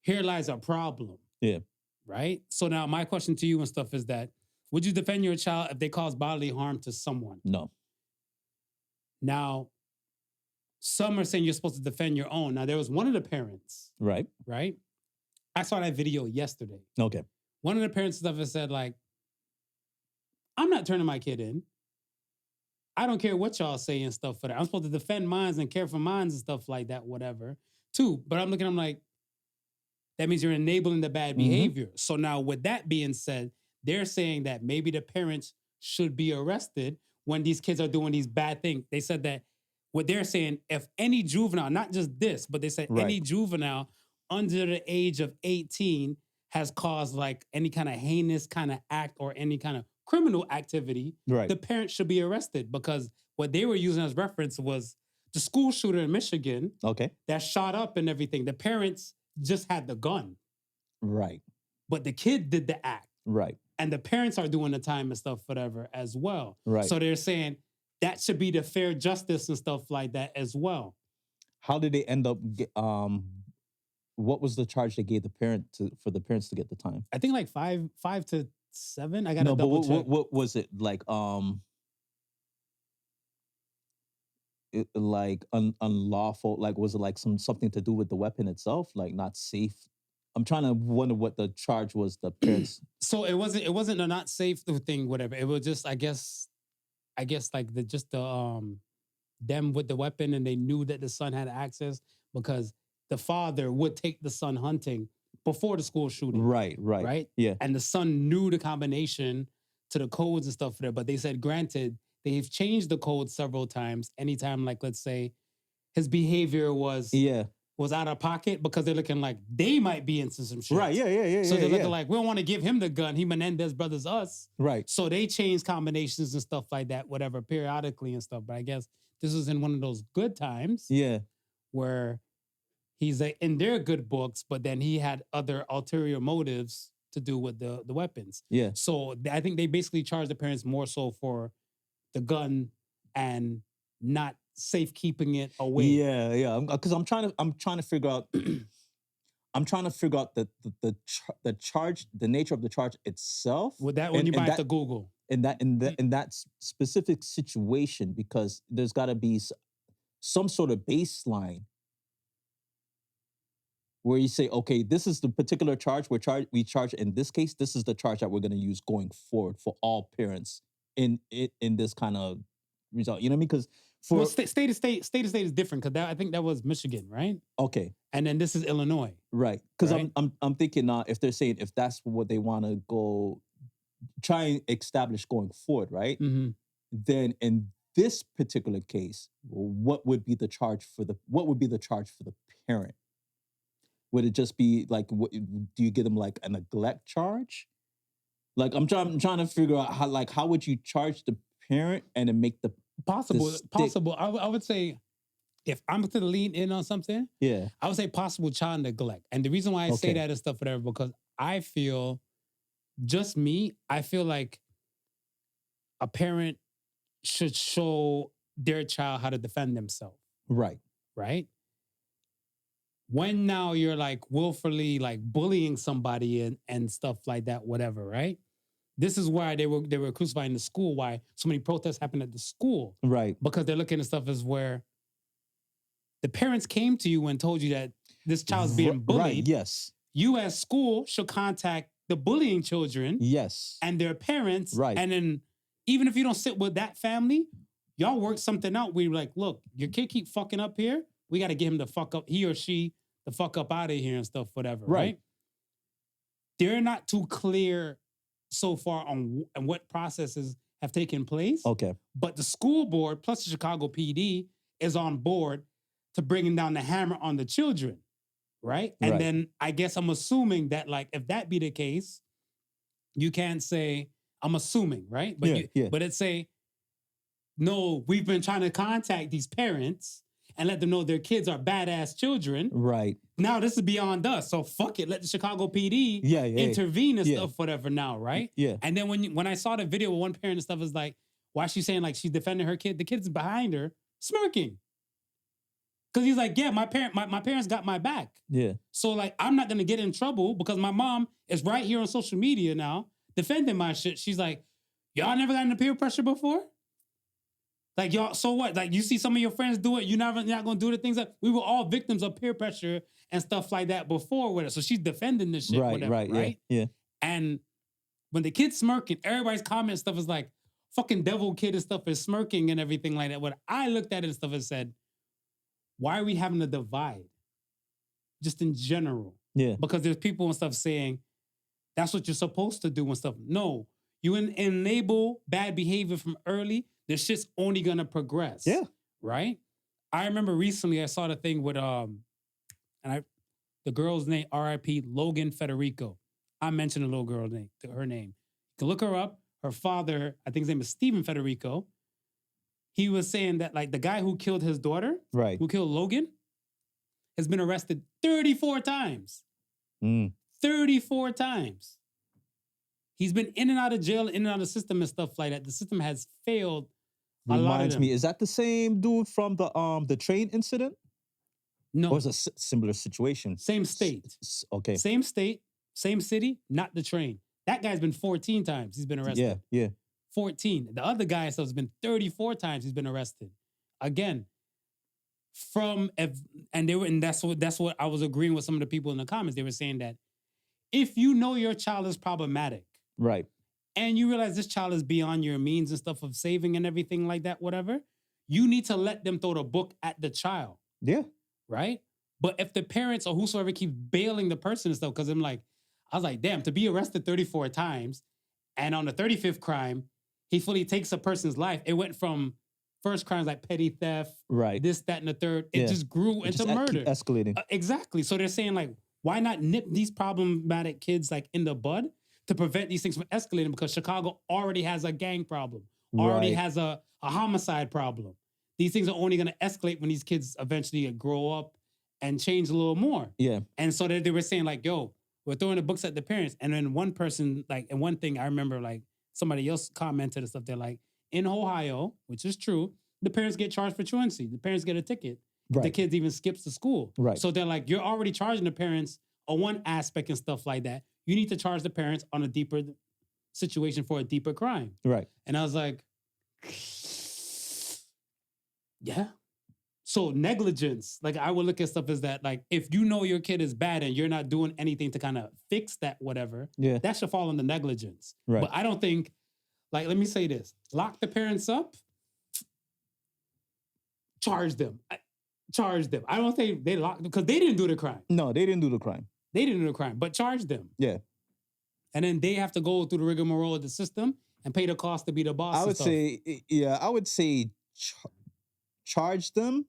here lies a problem. Yeah. Right? So now my question to you and stuff is that, would you defend your child if they cause bodily harm to someone? No. Now, some are saying you're supposed to defend your own. Now, there was one of the parents, Right. right? I saw that video yesterday. Okay. One of the parents stuff has said like, I'm not turning my kid in. I don't care what y'all say and stuff for that. I'm supposed to defend mines and care for mines and stuff like that, whatever, too. But I'm like, that means you're enabling the bad behavior. So now with that being said, they're saying that maybe the parents should be arrested when these kids are doing these bad things. They said that what they're saying, if any juvenile, not just this, but they said any juvenile under the age of 18 has caused like any kind of heinous kind of act or any kind of criminal activity, the parents should be arrested, because what they were using as reference was the school shooter in Michigan that shot up and everything. The parents just had the gun. Right. But the kid did the act. Right. And the parents are doing the time and stuff, whatever, as well. Right. So they're saying that should be the fair justice and stuff like that as well. How did they end up, what was the charge they gave the parent for the parents to get the time? I think like 5 to 7. I got to double check. What was it? Like, unlawful, like was it like something to do with the weapon itself, like not safe I'm trying to wonder what the charge was. The parents. So it wasn't a not safe thing, whatever. It was just, I guess like them with the weapon, and they knew that the son had access because the father would take the son hunting before the school shooting. Right. Yeah. And the son knew the combination to the codes and stuff there, but they said, granted, they've changed the code several times. Anytime, like, let's say his behavior was out of pocket, because they're looking like they might be into some shit. Right. Yeah. So they're looking like, we don't want to give him the gun. He Menendez brothers us. Right. So they change combinations and stuff like that, whatever, periodically and stuff. But I guess this is in one of those good times. Yeah. Where he's in their good books, but then he had other ulterior motives to do with the weapons. Yeah. So I think they basically charged the parents more so for the gun and not safekeeping it away. Yeah. Because I'm trying to figure out. I'm trying to figure out the charge, the nature of the charge itself. With that one, you might have to Google. In that specific situation, because there's got to be some sort of baseline where you say, okay, this is the particular charge we charge in this case. This is the charge that we're going to use going forward for all parents in this kind of result. You know what I mean? Because state to state is different, because I think that was Michigan, right? Okay. And then this is Illinois. Right. Because right? I'm thinking if they're saying if that's what they want to go try and establish going forward, right? Mm-hmm. Then in this particular case, what would be the charge for the parent? Would it just be like, do you give them like a neglect charge? Like I'm trying to figure out how would you charge the parent and then make the possible. I would say, if I'm to lean in on something, I would say possible child neglect. And the reason why I say that and stuff, whatever, because I feel, just me, I feel like a parent should show their child how to defend themselves. Right. When now you're like willfully like bullying somebody and stuff like that, whatever, right? This is why they were crucifying the school, why so many protests happened at the school. Right. Because they're looking at stuff as where the parents came to you and told you that this child's being bullied. Right, yes. You as school should contact the bullying children. Yes. And their parents. Right. And then even if you don't sit with that family, y'all work something out where you're like, look, your kid keep fucking up here. We got to get him the fuck up, he or she, the fuck up out of here and stuff, whatever, right? They're not too clear so far on what processes have taken place. Okay. But the school board plus the Chicago PD is on board to bringing down the hammer on the children, right? And then I guess I'm assuming that, like, if that be the case, you can't say, I'm assuming, right? But but it's say, no, we've been trying to contact these parents and let them know their kids are badass children. Right. Now this is beyond us. So fuck it. Let the Chicago PD intervene and stuff, whatever now, right? Yeah. And then when I saw the video with one parent and stuff, is like, why is she saying like she's defending her kid? The kid's behind her, smirking. Cause he's like, yeah, my parents got my back. Yeah. So like, I'm not gonna get in trouble because my mom is right here on social media now defending my shit. She's like, y'all never got into peer pressure before? Like, y'all, so what? Like, you see some of your friends do it, you're not gonna do the things that we were all victims of peer pressure and stuff like that before with it. So she's defending this shit, right? Yeah. And when the kid's smirking, everybody's comment stuff is like, fucking devil kid and stuff is smirking and everything like that. What I looked at it and stuff and said, why are we having a divide? Just in general. Yeah. Because there's people and stuff saying, that's what you're supposed to do and stuff. No, you enable bad behavior from early, the shit's only gonna progress. Yeah. Right? I remember recently I saw the thing with the girl's name, R.I.P. Logan Federico. I mentioned the little girl's name, her name. You can look her up. Her father, I think his name is Steven Federico. He was saying that like the guy who killed his daughter, who killed Logan, has been arrested 34 times. 34 times. He's been in and out of jail, in and out of the system and stuff like that. The system has failed a lot of them. Reminds me, is that the same dude from the train incident? No. Or is it a similar situation? Same state. Okay. Same state, same city, not the train. That guy's been 14 times he's been arrested. Yeah. 14. The other guy has been 34 times he's been arrested. Again, that's what I was agreeing with some of the people in the comments. They were saying that if you know your child is problematic Right. and you realize this child is beyond your means and stuff of saving and everything like that, whatever, you need to let them throw the book at the child. Yeah. Right? But if the parents or whosoever keep bailing the person and stuff, because I was like, damn, to be arrested 34 times and on the 35th crime, he fully takes a person's life. It went from first crimes like petty theft, Right. this, that, and the third. It just grew into murder. Keep escalating. Exactly. So they're saying like, why not nip these problematic kids like in the bud to prevent these things from escalating? Because Chicago already has a gang problem, already has a homicide problem. These things are only going to escalate when these kids eventually grow up and change a little more. Yeah. And so they were saying like, yo, we're throwing the books at the parents. And then one person, like, and one thing I remember, like, somebody else commented and stuff. They're like, in Ohio, which is true, the parents get charged for truancy. The parents get a ticket. Right. The kids even skips to school. Right. So they're like, you're already charging the parents on one aspect and stuff like that. You need to charge the parents on a deeper situation for a deeper crime. Right. And I was like, yeah. So negligence, like I would look at stuff as that, like if you know your kid is bad and you're not doing anything to kind of fix that, whatever, that should fall under negligence. Right. But I don't think, like, let me say this, lock the parents up, charge them. I don't think they lock them because they didn't do the crime. No, they didn't do the crime. They didn't do the crime, but charge them. Yeah. And then they have to go through the rigmarole of the system and pay the cost to be the boss. I would say charge them,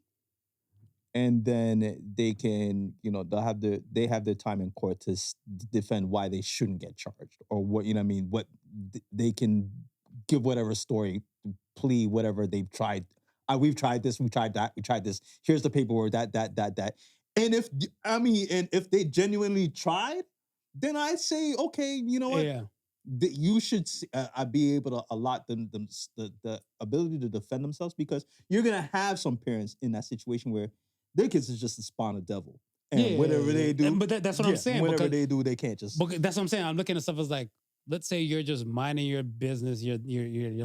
and then they can, they have their time in court to defend why they shouldn't get charged or what, what they can give whatever story, plea, whatever they've tried. We've tried this, we tried that, we tried this. Here's the paperwork, that. And if they genuinely tried, then I say, okay, you know what? Yeah. You should be able to allot them the ability to defend themselves, because you're going to have some parents in that situation where their kids is just a spawn of devil. And whatever they do. But that's what I'm saying. Whatever they do, they can't just. That's what I'm saying. I'm looking at stuff as like, let's say you're just minding your business, your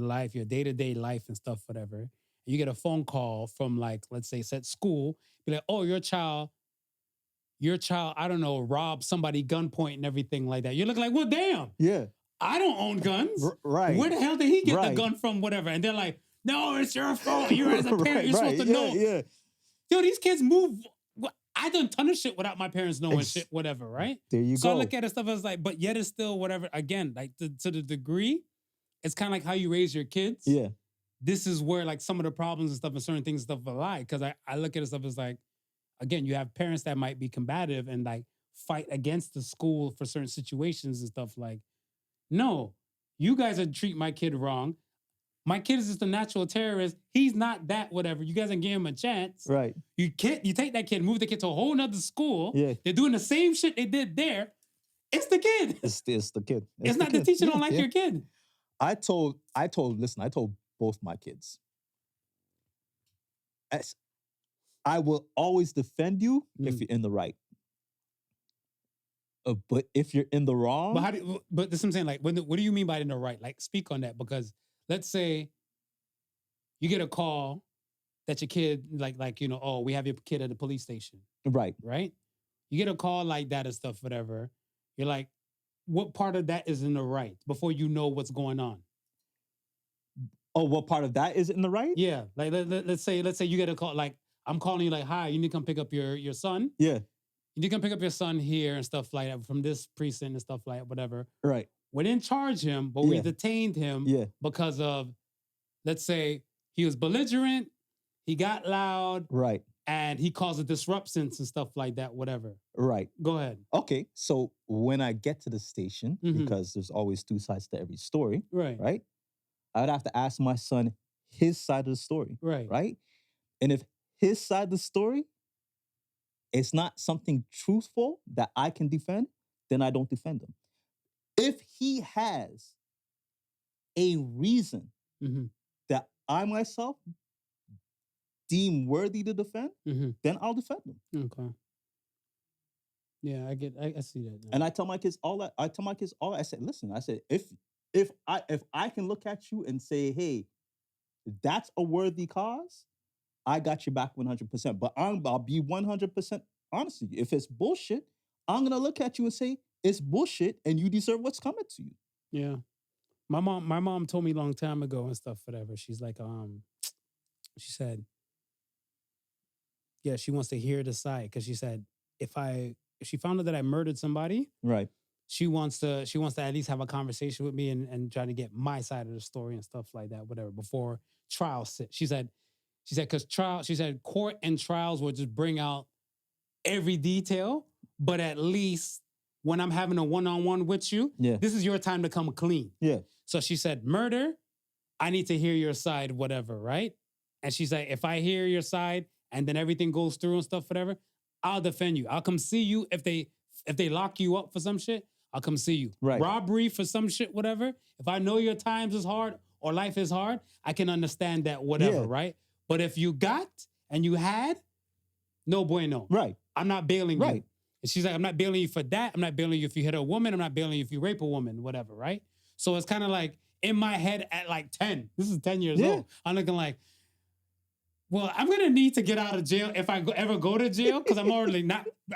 life, your day-to-day life and stuff, whatever. You get a phone call from, like, let's say it's at school, be like, oh, your child, I don't know, robbed somebody gunpoint and everything like that. You're looking like, well, damn. Yeah. I don't own guns. Right. Where the hell did he get the gun from, whatever? And they're like, no, it's your fault. You as a parent, you're supposed to know. Yeah. Yo, these kids move. I done a ton of shit without my parents knowing shit, whatever, right? There you go. So I look at it stuff as like, but yet it's still whatever. Again, like to the degree, it's kind of like how you raise your kids. Yeah. This is where like some of the problems and stuff and certain things and stuff lie. Because I look at it stuff as like, again, you have parents that might be combative and like fight against the school for certain situations and stuff like, no, you guys are treat my kid wrong. My kid is just a natural terrorist. He's not that, whatever. You guys ain't give him a chance. Right. You take that kid, move the kid to a whole nother school. Yeah. They're doing the same shit they did there. It's the kid. It's the kid. It's not the teacher don't like your kid. I told both my kids, I will always defend you if you're in the right. But if you're in the wrong. But this is what I'm saying, like, what do you mean by in the right? Like, speak on that, because let's say you get a call that your kid, oh, we have your kid at the police station. Right. Right? You get a call like that and stuff, whatever. You're like, what part of that is in the right before you know what's going on? Oh, what part of that is in the right? Yeah. Like, let's say you get a call, like, I'm calling you like, hi, you need to come pick up your son. Yeah. You need to come pick up your son here and stuff like that from this precinct and stuff like that, whatever. Right. We didn't charge him, but we detained him because of, let's say, he was belligerent, he got loud. Right. And he caused a disruption and stuff like that, whatever. Right. Go ahead. Okay. So when I get to the station, because there's always two sides to every story. Right. I would have to ask my son his side of the story. Right. And if his side of the story, it's not something truthful that I can defend, then I don't defend him. If he has a reason that I myself deem worthy to defend, then I'll defend him. Okay. Yeah, I see that now. And I tell my kids all that. I said, listen, if I can look at you and say, hey, that's a worthy cause, I got your back 100%. But I'll be 100% honest with you. If it's bullshit, I'm gonna look at you and say, it's bullshit, and you deserve what's coming to you. Yeah. My mom told me a long time ago and stuff, whatever. She's like, she said, yeah, she wants to hear the side because she said if she found out that I murdered somebody, Right. she wants to at least have a conversation with me and try to get my side of the story and stuff like that, whatever, before trial sit. She said because court and trials will just bring out every detail, but at least when I'm having a one-on-one with you, this is your time to come clean. Yeah. So she said, murder, I need to hear your side, whatever, right? And she's like, if I hear your side and then everything goes through and stuff, whatever, I'll defend you. I'll come see you. If they lock you up for some shit, I'll come see you. Right. Robbery for some shit, whatever. If I know your times is hard or life is hard, I can understand that, whatever, right? But if you got and you had, no bueno. Right. I'm not bailing you. And she's like, I'm not bailing you for that. I'm not bailing you if you hit a woman. I'm not bailing you if you rape a woman, whatever, right? So it's kind of like in my head at like 10. This is 10 years old. I'm looking like, well, I'm going to need to get out of jail if I ever go to jail because I'm already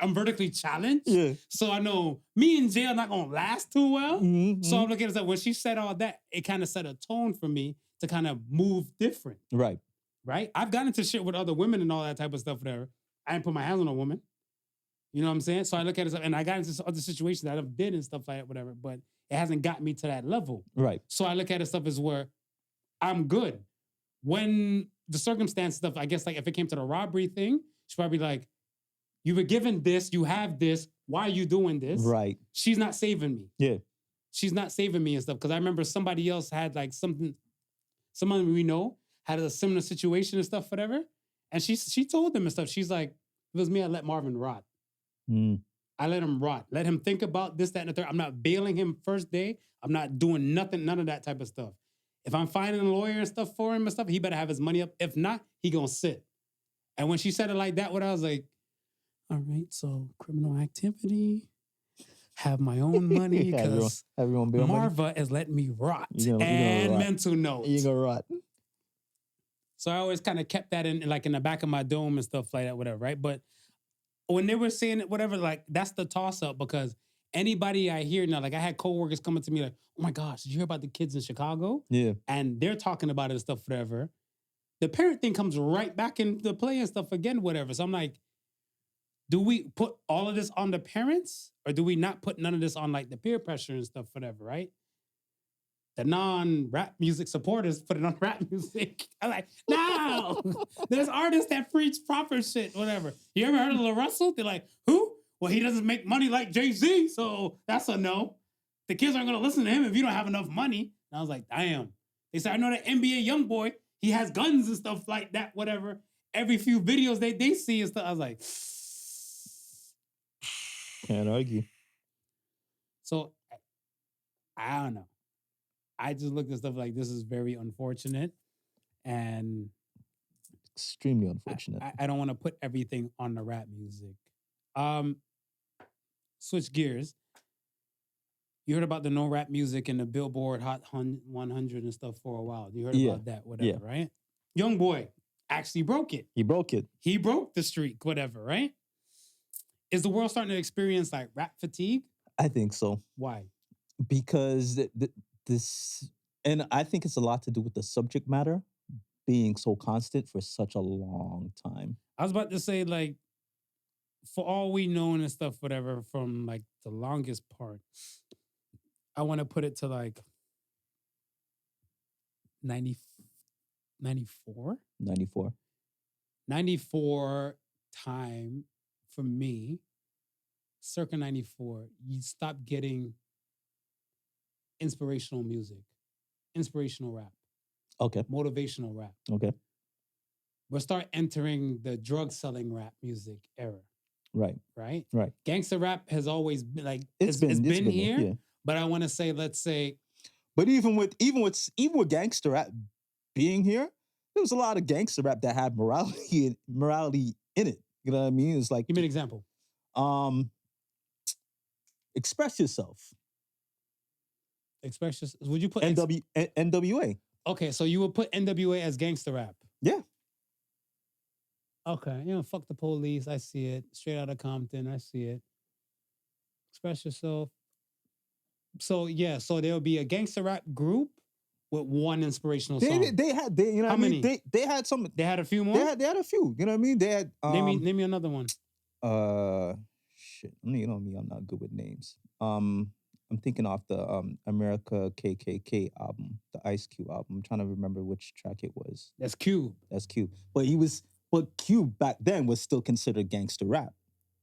I'm vertically challenged. Yeah. So I know me in jail not going to last too well. Mm-hmm. So I'm looking at that. When she said all that, it kind of set a tone for me to kind of move different. Right. Right? I've gotten into shit with other women and all that type of stuff, whatever. I didn't put my hands on a woman. You know what I'm saying? So I look at it and I got into other situations that I've did and stuff like that, whatever, but it hasn't got me to that level. Right. So I look at it stuff as where I'm good. When the circumstance stuff, I guess like if it came to the robbery thing, she's probably like, you were given this, you have this, why are you doing this? Right. She's not saving me. Yeah. She's not saving me and stuff. Because I remember somebody else had like someone we know had a similar situation and stuff, whatever. And she told them and stuff. She's like, if it was me, I'd let Marvin rot. I let him rot. Let him think about this, that, and the third. I'm not bailing him first day. I'm not doing nothing, none of that type of stuff. If I'm finding a lawyer and stuff for him and stuff, he better have his money up. If not, he gonna sit. And when she said it like that, what I was like, all right, so criminal activity, have my own money because Marva is letting me rot. And mental note. You gonna rot. So I always kind of kept that in like in the back of my dome and stuff like that, whatever, right? But when they were saying it, whatever, like that's the toss-up because anybody I hear now, like I had coworkers coming to me like, oh my gosh, did you hear about the kids in Chicago? Yeah. And they're talking about it and stuff, whatever. The parent thing comes right back into play and stuff again, whatever. So I'm like, do we put all of this on the parents or do we not put none of this on like the peer pressure and stuff, whatever, right? The non-rap music supporters put it on rap music. I'm like, no, there's artists that preach proper shit, whatever. You ever heard of La Russell? They're like, who? Well, he doesn't make money like Jay-Z, so that's a no. The kids aren't going to listen to him if you don't have enough money. And I was like, damn. They said, I know that NBA young boy, he has guns and stuff like that, whatever. Every few videos they see and stuff. I was like, can't argue. So, I don't know. I just looked at stuff like this is very unfortunate and extremely unfortunate. I don't want to put everything on the rap music. Switch gears. You heard about the no rap music and the Billboard Hot 100 and stuff for a while. You heard about that, whatever, right? Young boy actually broke it. He broke it. He broke the streak, whatever, right? Is the world starting to experience like rap fatigue? I think so. Why? Because this, and I think it's a lot to do with the subject matter being so constant for such a long time. I was about to say, like, for all we know and stuff, whatever, from like the longest part, I want to put it to like 94? 94. 94 time for me, circa 94, you stop getting inspirational music, inspirational rap. Okay. Motivational rap. Okay. We'll start entering the drug selling rap music era. Right. Right? Right. Gangster rap has always been like it's been here. Yeah. But I want to say, let's say. But even with gangster rap being here, there was a lot of gangster rap that had morality in it. You know what I mean? It's like, give me an example. Express yourself. Express yourself. Would you put NWA? Okay, so you would put NWA as gangster rap. Yeah. Okay, fuck the police. I see it. Straight out of Compton. I see it. express yourself. So yeah, so there'll be a gangster rap group with one inspirational song. You know How what I mean? many? They had some. They had a few more. They had a few. You know what I mean? They had. Name me another one. Shit. You know me. I'm not good with names. I'm thinking off the America KKK album, the Ice Cube album. I'm trying to remember which track it was. That's Cube. That's Cube. But Cube back then was still considered gangster rap.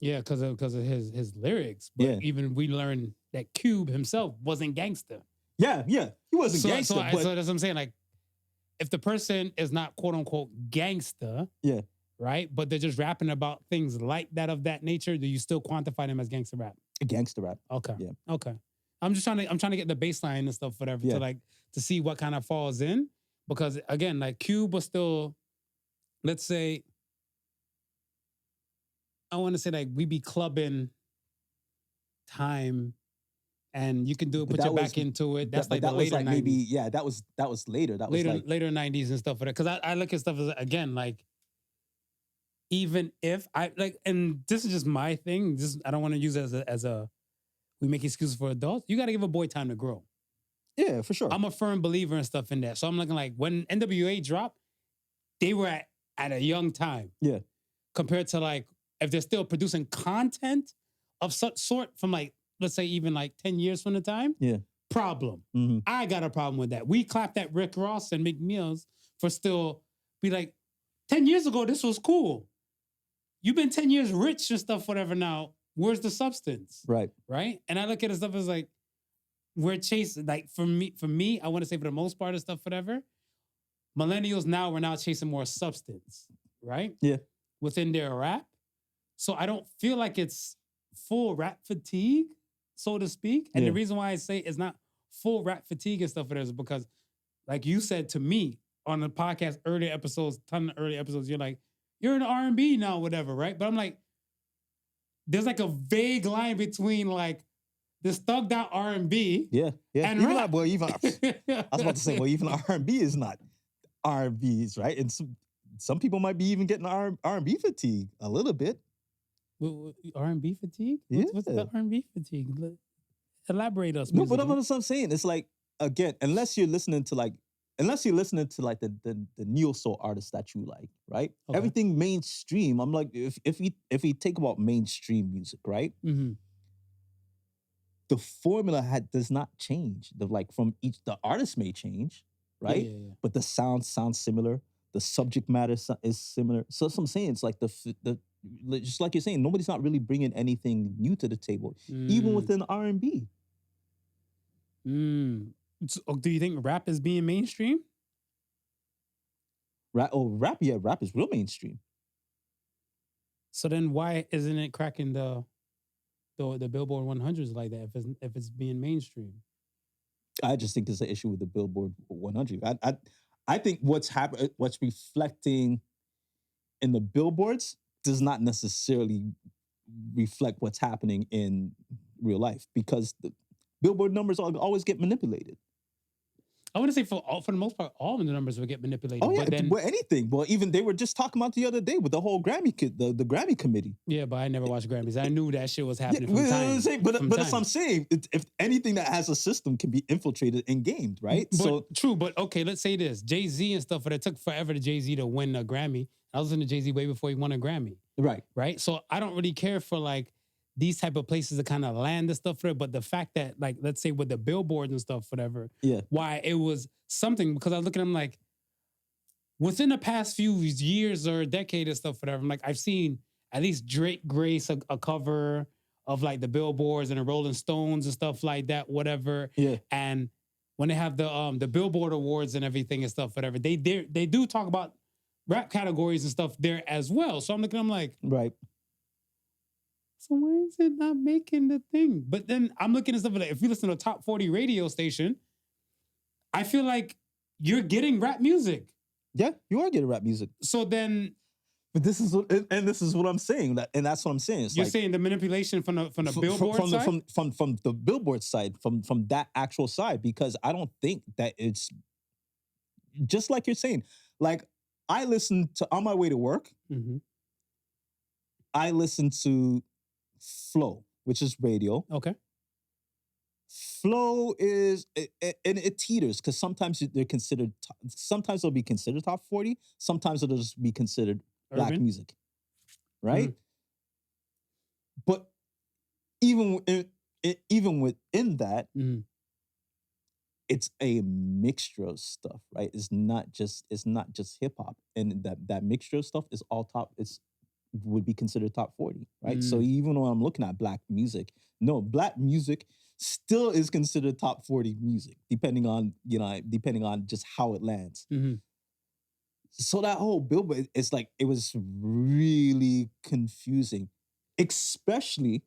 Yeah, because of his lyrics. But even we learned that Cube himself wasn't gangster. Yeah. He wasn't gangster. So that's what I'm saying. Like, if the person is not quote unquote gangster, right, but they're just rapping about things like that of that nature, do you still quantify them as gangster rap? Gangster rap. Okay. Yeah. Okay. I'm trying to get the baseline and stuff, whatever, to see what kind of falls in. Because again, like Cube was still, let's say, I want to say like we be clubbing time, and you can do it, put your back into it. That's like the later 90s. Maybe, that was later. That was later 90s and stuff like that. Because I look at stuff as, again, like, even if I like, and this is just my thing. I don't want to use it as a we make excuses for adults. You got to give a boy time to grow. Yeah, for sure. I'm a firm believer in stuff in that. So I'm looking like when NWA dropped, they were at a young time. Yeah. Compared to like, if they're still producing content of such sort from like, let's say even like 10 years from the time. Yeah. Problem. Mm-hmm. I got a problem with that. We clapped at Rick Ross and Meek Mills for still be like, 10 years ago, this was cool. You've been 10 years rich and stuff, whatever now. Where's the substance? Right. Right? And I look at the stuff as like, we're chasing, like for me, I want to say for the most part of stuff, whatever, millennials now, we're now chasing more substance, right? Yeah. Within their rap. So I don't feel like it's full rap fatigue, so to speak. And the reason why I say it's not full rap fatigue and stuff for this is because, like you said to me on the podcast, ton of early episodes, you're like, you're in R&B now, whatever, right? But I'm like, there's like a vague line between like this thugged out R&B. Yeah. And even rap. I was about to say, even R&B is not R&B's, right? And some people might be even getting R&B fatigue a little bit. R&B fatigue? Yeah. What's the R&B fatigue? Elaborate us. No, but that's what I'm saying. It's like, again, unless you're listening to like the neo soul artists that you like, right? Okay. Everything mainstream. I'm like, if we take about mainstream music, right? Mm-hmm. The formula does not change. The artist may change, right? Yeah. But the sound sounds similar. The subject matter is similar. So that's what I'm saying. It's like the just like you're saying, nobody's not really bringing anything new to the table, even within R&B. So, do you think rap is being mainstream? Rap is real mainstream. So then why isn't it cracking the Billboard 100s like that if it's being mainstream? I just think there's an issue with the Billboard 100. I think what's reflecting in the billboards does not necessarily reflect what's happening in real life, because the Billboard numbers always get manipulated. I want to say for the most part, all of the numbers will get manipulated. Oh yeah, but anything. Well, even they were just talking about the other day with the whole Grammy the Grammy committee. Yeah, but I never watched Grammys. I knew that shit was happening from time. But that's what I'm saying. If anything that has a system can be infiltrated and gamed, right? True, but okay, let's say this. Jay-Z and stuff, but it took forever to Jay-Z to win a Grammy. I was listening to Jay-Z way before he won a Grammy. Right? So I don't really care for like these type of places to kind of land the stuff for it. But the fact that, like, let's say with the billboards and stuff, whatever, why it was something, because I look at them like, within the past few years or a decade and stuff, whatever, I'm like, I've seen at least Drake grace a cover of like the billboards and the Rolling Stones and stuff like that, whatever. Yeah. And when they have the Billboard Awards and everything and stuff, whatever, they do talk about rap categories and stuff there as well. So I'm looking, I'm like, right. So why is it not making the thing? But then I'm looking at stuff like, if you listen to a top 40 radio station, I feel like you're getting rap music. Yeah, you are getting rap music. So then, but this is what I'm saying. And that's what I'm saying. It's you're saying the manipulation from the billboard side? From the billboard side, from that actual side, because I don't think that it's just like you're saying. Like, I listen to, on my way to work, I listen to Flow which is radio. Okay. Flow is, and it teeters because sometimes they're considered, sometimes they'll be considered top 40, sometimes it'll just be considered black Urban. music, right? But even within that, it's a mixture of stuff, right? It's not just hip hop, and that mixture of stuff is all top. Would be considered top 40, right? So even when I'm looking at black music, no, black music still is considered top 40 music, depending on just how it lands. So that whole Billboard, it's like, it was really confusing, especially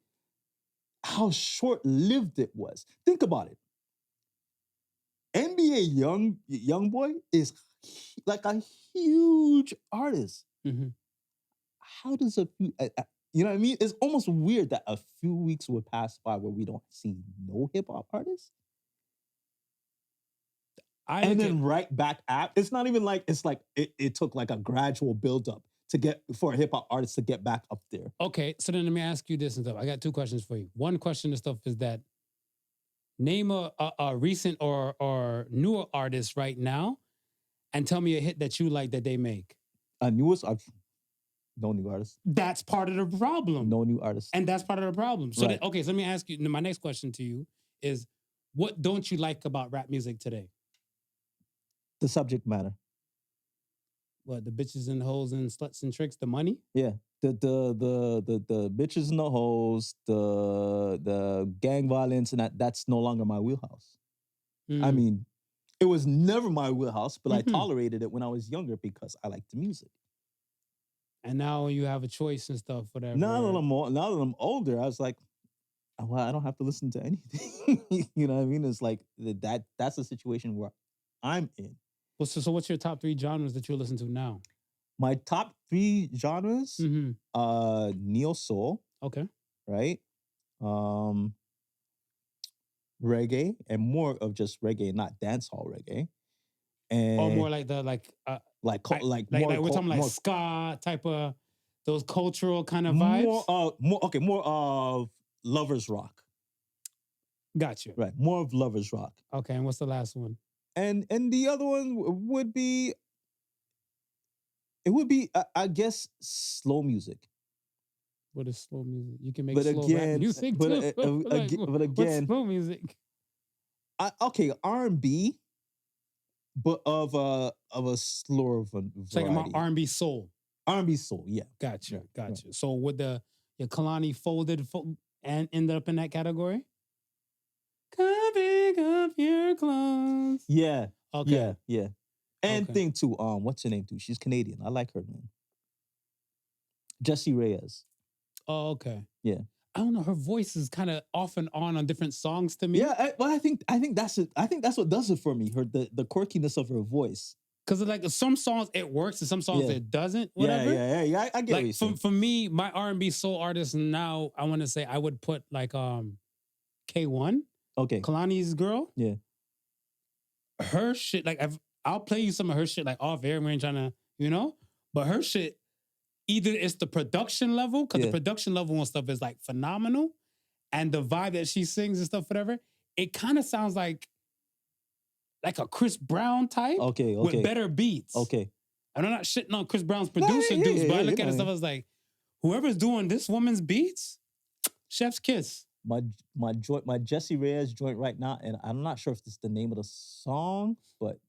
how short-lived it was. Think about it. NBA Youngboy is like a huge artist. How does you know what I mean? It's almost weird that a few weeks would pass by where we don't see no hip hop artists. And then right back at, it's not even like, it's like, it took like a gradual buildup for a hip hop artist to get back up there. Okay, so then let me ask you this and stuff. I got 2 questions for you. One question and stuff is that, name a recent or newer artist right now and tell me a hit that you like that they make. Newest, no new artists. That's part of the problem. No new artists. And that's part of the problem. So, right. so let me ask you, my next question to you is, what don't you like about rap music today? The subject matter. What, the bitches and hoes and sluts and tricks, the money? Yeah. The bitches and the hoes, the gang violence, and that's no longer my wheelhouse. I mean, it was never my wheelhouse, but I tolerated it when I was younger because I liked the music. And now you have a choice and stuff, whatever. Now that I'm older, I was like, well, I don't have to listen to anything. You know what I mean? It's like that's a situation where I'm in. Well, so what's your top 3 genres that you listen to now? My top 3 genres, neo soul. Okay. Right? Reggae, and more of just reggae, not dancehall reggae. And more like we're talking like ska type of those cultural kind of vibes. More of lovers rock. Gotcha. Right, more of lovers rock. Okay, and what's the last one? And the other one would be, I guess, slow music. What is slow music? You can make slow rap music too. But again, what's slow music? R&B, but of a slower variety. It's like R&B soul. R&B soul, yeah. Gotcha. Right. So would your Kalani folded and end up in that category? Come pick up your clothes. Yeah. Okay. Yeah. And thing too, what's her name too? She's Canadian. I like her, man. Jessie Reyez. Oh, okay. Yeah. I don't know. Her voice is kind of off and on different songs to me. Yeah, I think that's it. I think that's what does it for me. The quirkiness of her voice. Because like some songs it works and some songs it doesn't. Whatever. Yeah. I get like what for me, my R&B soul artist now, I want to say I would put like K1. Okay. Kalani's girl. Yeah. Her shit, like I'll play you some of her shit like off air. We ain't trying to, but her shit, either it's the production level, because the production level and stuff is like phenomenal, and the vibe that she sings and stuff, whatever, it kind of sounds like a Chris Brown type. Okay. With better beats. Okay. And I'm not shitting on Chris Brown's producer dudes, but I look at it stuff, I was like, whoever's doing this woman's beats, chef's kiss. My Jessie Reyez joint right now, and I'm not sure if this is the name of the song, but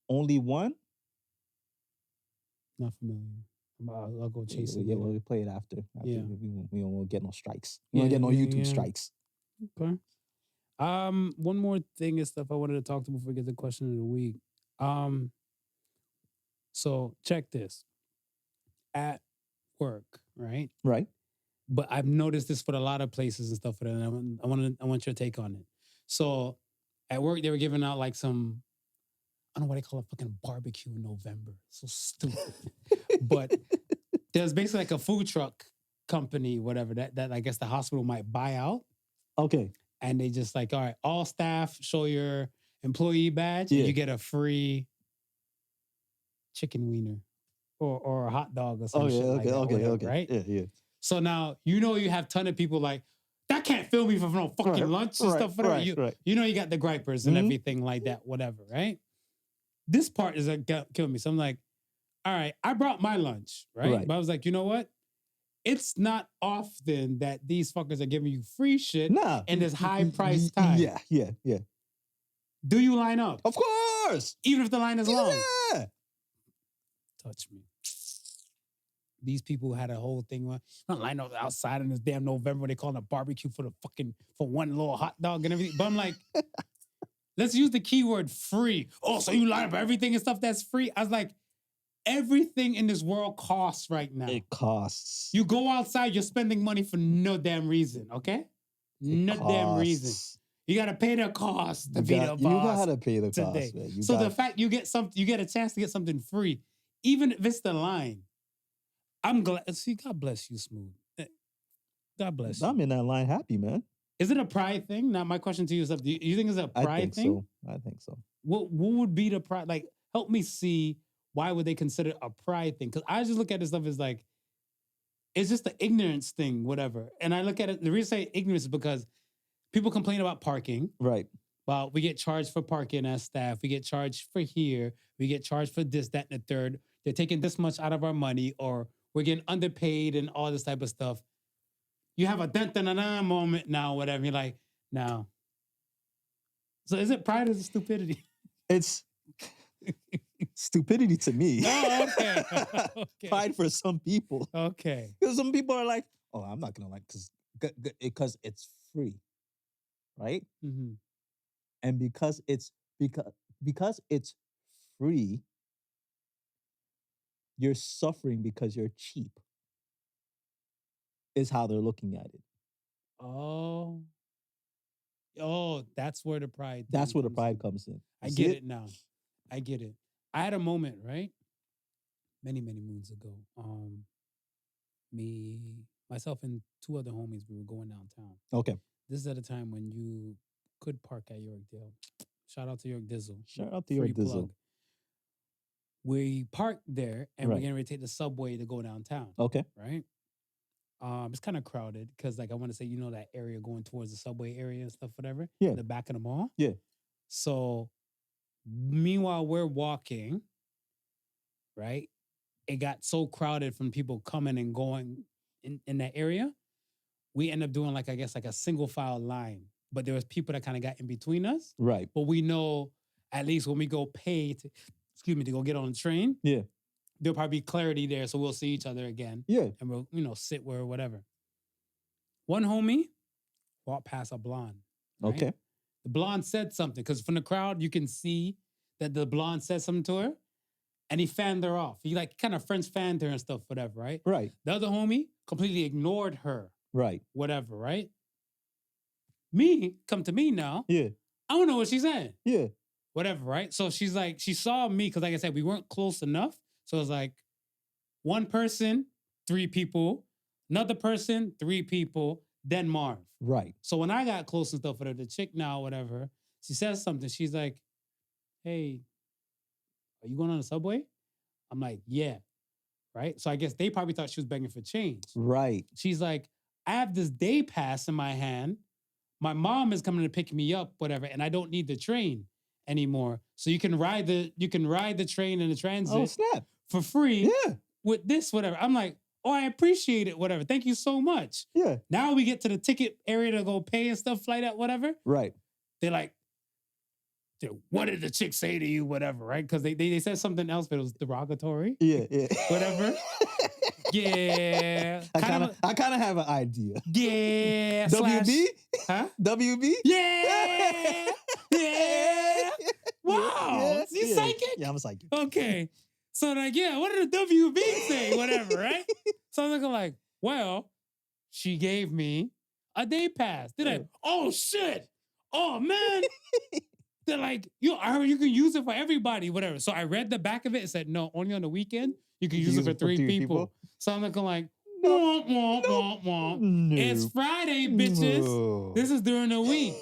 Only One. Not familiar. I'll go chase it. Yeah, we'll play it after. Yeah. We won't get no strikes. We won't get no YouTube strikes. Okay. One more thing and stuff I wanted to talk to before we get the question of the week. So check this. At work, right? Right. But I've noticed this for a lot of places and stuff. And I want your take on it. So at work, they were giving out like some, I don't know what they call it, fucking barbecue in November. So stupid. But there's basically like a food truck company, whatever, that I guess the hospital might buy out. Okay. And they just like, all right, all staff show your employee badge and you get a free chicken wiener or a hot dog or something. Okay, right? Yeah. So now, you have a ton of people like, that can't fill me for no fucking lunch and stuff. Whatever. You know, you got the gripers and everything like that, whatever, right? This part is killing me. So I'm like, all right, I brought my lunch, right? But I was like, you know what? It's not often that these fuckers are giving you free shit in this high price time. Yeah. Do you line up? Of course. Even if the line is long. Yeah. Touch me. These people had a whole thing. Not line up outside in this damn November. They call it a barbecue for one little hot dog and everything. But I'm like, let's use the keyword free. Oh, so you line up everything and stuff that's free? I was like, everything in this world costs right now. It costs. You go outside, you're spending money for no damn reason, okay? Damn reason. You got to pay the cost to be the boss. You got to pay the today. cost, man. So the fact you get a chance to get something free, even if it's the line, I'm glad. See, God bless you, Smooth. God bless you. I'm in that line happy, man. Is it a pride thing? Now, my question to you is, do you think it's a pride thing? I think so. What would be the pride? Like, help me see, why would they consider a pride thing? Because I just look at this stuff as like, it's just the ignorance thing, whatever. And I look at it, the reason I say ignorance is because people complain about parking. Right. Well, we get charged for parking as staff. We get charged for here. We get charged for this, that, and the third. They're taking this much out of our money, or we're getting underpaid and all this type of stuff. You have a dun-dun-dun-dun moment now, whatever. You're like, now. So is it pride or is it stupidity? It's stupidity to me. Oh, okay. Pride for some people. Okay. Because some people are like, oh, I'm not going to because it's free. Right? Mm-hmm. And because it's free, you're suffering because you're cheap. Is how they're looking at it. Oh, that's where the pride. That's where the pride comes in. I get it now. I get it. I had a moment, right? Many moons ago. Myself, and two other homies, we were going downtown. Okay. This is at a time when you could park at Yorkdale. Shout out to York Dizzle. Shout out to York Dizzle. We parked there, and we're getting ready to take the subway to go downtown. Okay. Right? It's kind of crowded because, like, I want to say, you know, that area going towards the subway area and stuff, whatever. Yeah. The back of the mall. Yeah. So, meanwhile, we're walking, right? It got so crowded from people coming and going in that area. We end up doing, like, I guess, like a single file line. But there was people that kind of got in between us. Right. But we know, at least when we go pay to go get on the train. Yeah. There'll probably be clarity there, so we'll see each other again. Yeah. And we'll, sit where whatever. One homie walked past a blonde. Right? Okay. The blonde said something, because from the crowd, you can see that the blonde said something to her, and he fanned her off. He, like, kind of friends fanned her and stuff, whatever, right? Right. The other homie completely ignored her. Right. Whatever, right? Come to me now. Yeah. I don't know what she's saying. Yeah. Whatever, right? So she's like, she saw me, because like I said, we weren't close enough. So it was like, one person, 3 people, another person, 3 people, then Marv. Right. So when I got close and stuff with her, the chick now, whatever, she says something. She's like, hey, are you going on the subway? I'm like, yeah. Right? So I guess they probably thought she was begging for change. Right. She's like, I have this day pass in my hand. My mom is coming to pick me up, whatever, and I don't need the train anymore. So you can ride the train and the transit. Oh, snap. For free. Yeah. With this, whatever. I'm like, oh, I appreciate it, whatever. Thank you so much. Yeah. Now we get to the ticket area to go pay and stuff like that, whatever. Right. They're like, what did the chick say to you, whatever, right? Because they said something else, but it was derogatory. Yeah. Whatever. Yeah. I kind of have an idea. Yeah. WB? Huh? WB? Yeah. Yeah. Wow. You psychic? Yeah, I'm a psychic. Okay. So like, yeah, what did the WB say? Whatever, right? So I'm looking like, well, she gave me a day pass. They're like, oh shit. Oh man. They're like, I heard you can use it for everybody, whatever. So I read the back of it and said, no, only on the weekend, you can use it for 3 people. So I'm looking like, womp, womp, womp, womp. No. It's Friday, bitches. No. This is during the week.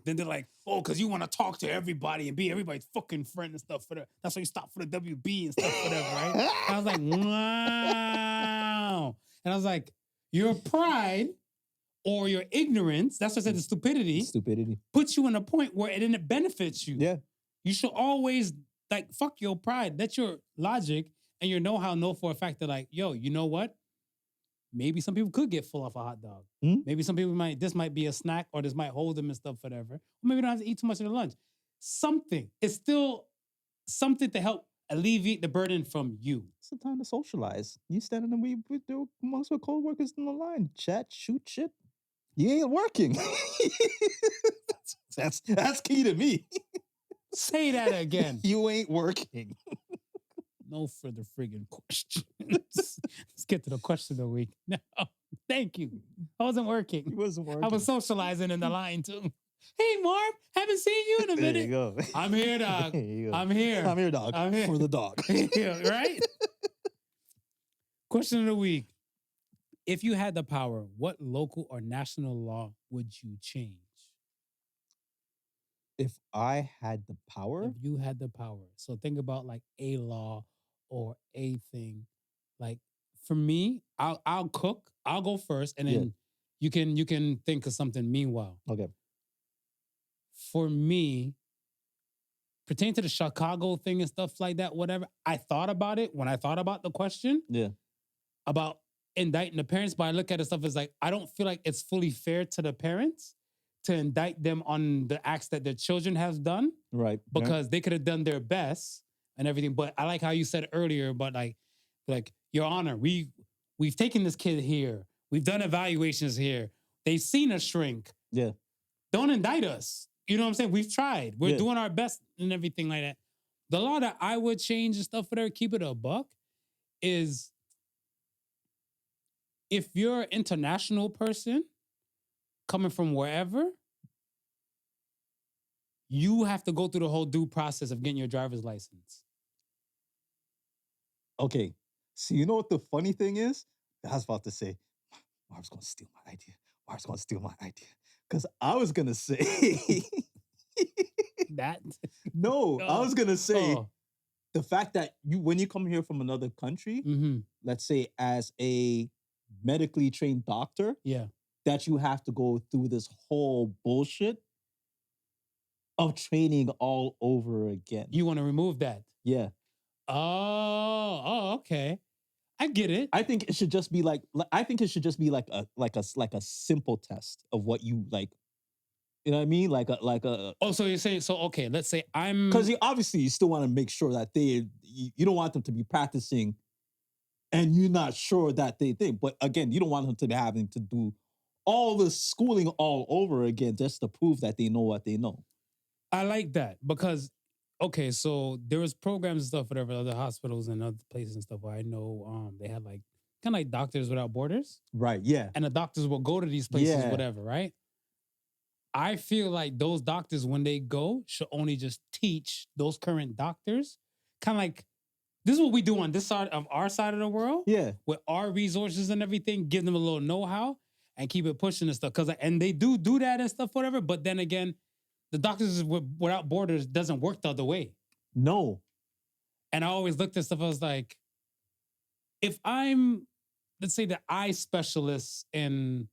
Then they're like, oh, because you want to talk to everybody and be everybody's fucking friend and stuff. That's why you stop for the WB and stuff, whatever, right? I was like, wow. And I was like, your pride or your ignorance, that's what I said, the stupidity, puts you in a point where it benefits you. Yeah. You should always, like, fuck your pride. Let your logic and your know-how know for a fact that, like, yo, you know what? Maybe some people could get full off a hot dog. Maybe some people this might be a snack, or this might hold them and stuff, whatever. Or maybe they don't have to eat too much of their lunch. Something. It's still something to help alleviate the burden from you. It's the time to socialize. You standing and we do amongst our co-workers in the line. Chat, shoot shit. You ain't working. that's key to me. Say that again. You ain't working. No further friggin' questions. Let's get to the question of the week. No, thank you. I wasn't working. You wasn't working. I was socializing in the line too. Hey, Marv, haven't seen you in a minute. There you go. I'm here, dog. There you go. I'm here. I'm here, dog. I'm here. For the dog. Yeah, right? Question of the week. If you had the power, what local or national law would you change? If I had the power? If you had the power. So think about like a law or a thing. Like for me, I'll cook. I'll go first, and then you can think of something meanwhile. Okay. For me, pertaining to the Chicago thing and stuff like that, whatever, I thought about it when I thought about the question. Yeah. About indicting the parents, but I look at the stuff as like, I don't feel like it's fully fair to the parents to indict them on the acts that their children have done. Right. Because they could have done their best and everything. But I like how you said earlier, but like, Your Honor, we've taken this kid here. We've done evaluations here. They've seen us shrink. Yeah. Don't indict us. You know what I'm saying? We've tried. We're doing our best and everything like that. The law that I would change and stuff for there, keep it a buck, is if you're an international person coming from wherever, you have to go through the whole due process of getting your driver's license. Okay. So you know what the funny thing is? I was about to say, Marv's going to steal my idea. Marv's going to steal my idea. Because I was going to say... That? No, I was going to say the fact that when you come here from another country, let's say as a medically trained doctor, that you have to go through this whole bullshit of training all over again. You want to remove that? Yeah. Oh, okay. I get it. I think it should just be like a simple test of what you like. You know what I mean? Like a. Oh, so you're saying okay? Let's say I'm because you still want to make sure that you don't want them to be practicing, and you're not sure that they think. But again, you don't want them to be having to do all the schooling all over again just to prove that they know what they know. I like that because okay, so there was programs and stuff, whatever, other hospitals and other places and stuff where I know they had like kind of like Doctors Without Borders, right? Yeah, and the doctors will go to these places, whatever, right? I feel like those doctors, when they go, should only just teach those current doctors. Kind of like, this is what we do on this side of our side of the world. Yeah. With our resources and everything, give them a little know-how and keep it pushing and stuff. And they do that and stuff, whatever. But then again, the Doctors Without Borders doesn't work the other way. No. And I always looked at stuff, I was like, if I'm, let's say the eye specialist in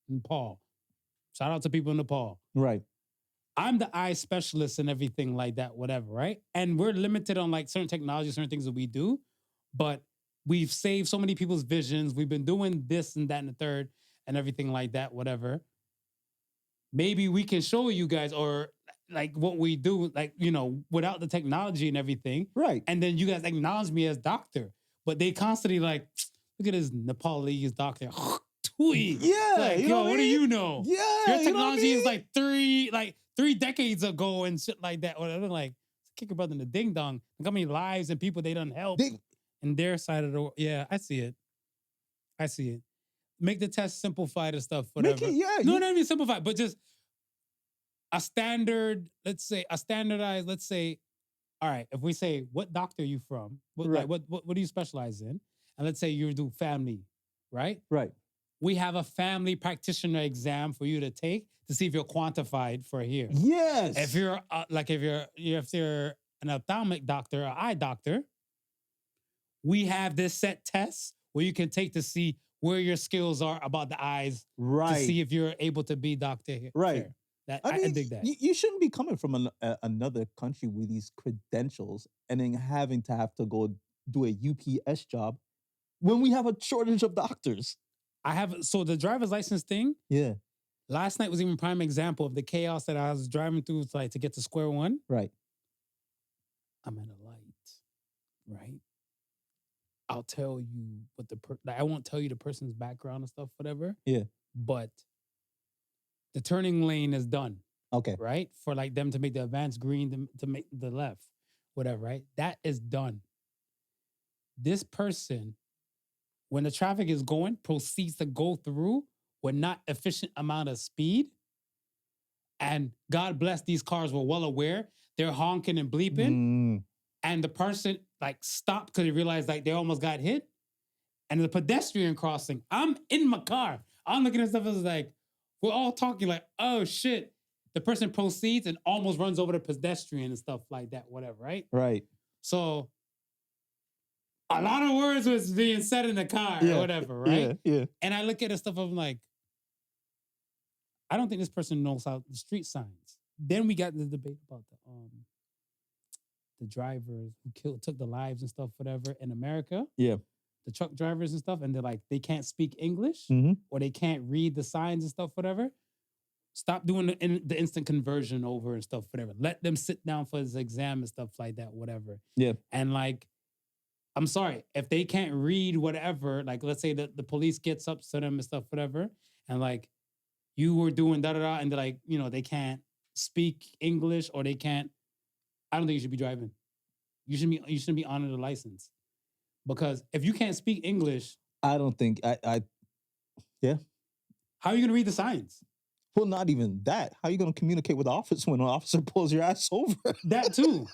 Nepal, shout out to people in Nepal. Right. I'm the eye specialist and everything like that, whatever, right? And we're limited on like certain technology, certain things that we do, but we've saved so many people's visions. We've been doing this and that and the third and everything like that, whatever. Maybe we can show you guys or like what we do, like, you know, without the technology and everything. Right. And then you guys acknowledge me as doctor, but they constantly like, look at this Nepalese doctor. Tweet. Yeah. Like, yo, what do you know? Yeah. Your technology is like three decades ago and shit like that. Or they're like, kick your brother in the ding dong. Look how many lives and people they done help in their side of the world. Yeah, I see it. Make the test simplified and stuff, whatever. No, not even simplified, but just a standard, let's say, all right, if we say, what doctor are you from? What do you specialize in? And let's say you do family, right? Right. We have a family practitioner exam for you to take to see if you're quantified for here. Yes. If you're if you're an ophthalmic doctor or eye doctor, we have this set test where you can take to see where your skills are about the eyes Right. to see if you're able to be Dr. Right. Fair. That, I mean, I dig that. You shouldn't be coming from another country with these credentials and then having to have to go do a UPS job when we have a shortage of doctors. So the driver's license thing. Yeah. Last night was even prime example of the chaos that I was driving through, like to get to square one. Right. I'm at a light, right? I'll tell you what I won't tell you the person's background and stuff, whatever. Yeah. But the turning lane is done. Okay. Right? For like them to make the advance green to make the left, whatever, right? That is done. This person, when the traffic is going, proceeds to go through with not efficient amount of speed. And God bless, these cars were well aware. They're honking and bleeping. And the person like stopped because they realized like they almost got hit. And the pedestrian crossing, I'm in my car. I'm looking at stuff as like, we're all talking like, oh shit. The person proceeds and almost runs over the pedestrian and stuff like that, whatever, right? Right. So a lot of words was being said in the car or whatever, right? Yeah. And I look at the stuff, I'm like, I don't think this person knows how the street signs. Then we got the debate about the drivers who took the lives and stuff, whatever, in America. Yeah. The truck drivers and stuff, and they're like, they can't speak English or they can't read the signs and stuff, whatever. Stop doing the instant conversion over and stuff, whatever. Let them sit down for this exam and stuff like that, whatever. Yeah. And like, I'm sorry, if they can't read whatever, like let's say that the police gets up to them and stuff, whatever, and like you were doing da-da-da, and they're like, you know, they can't speak English or they can't, I don't think you should be driving. You shouldn't be honoring the license. Because if you can't speak English, I don't think yeah. How are you gonna read the signs? Well, not even that. How are you going to communicate with the officer when an officer pulls your ass over? That too.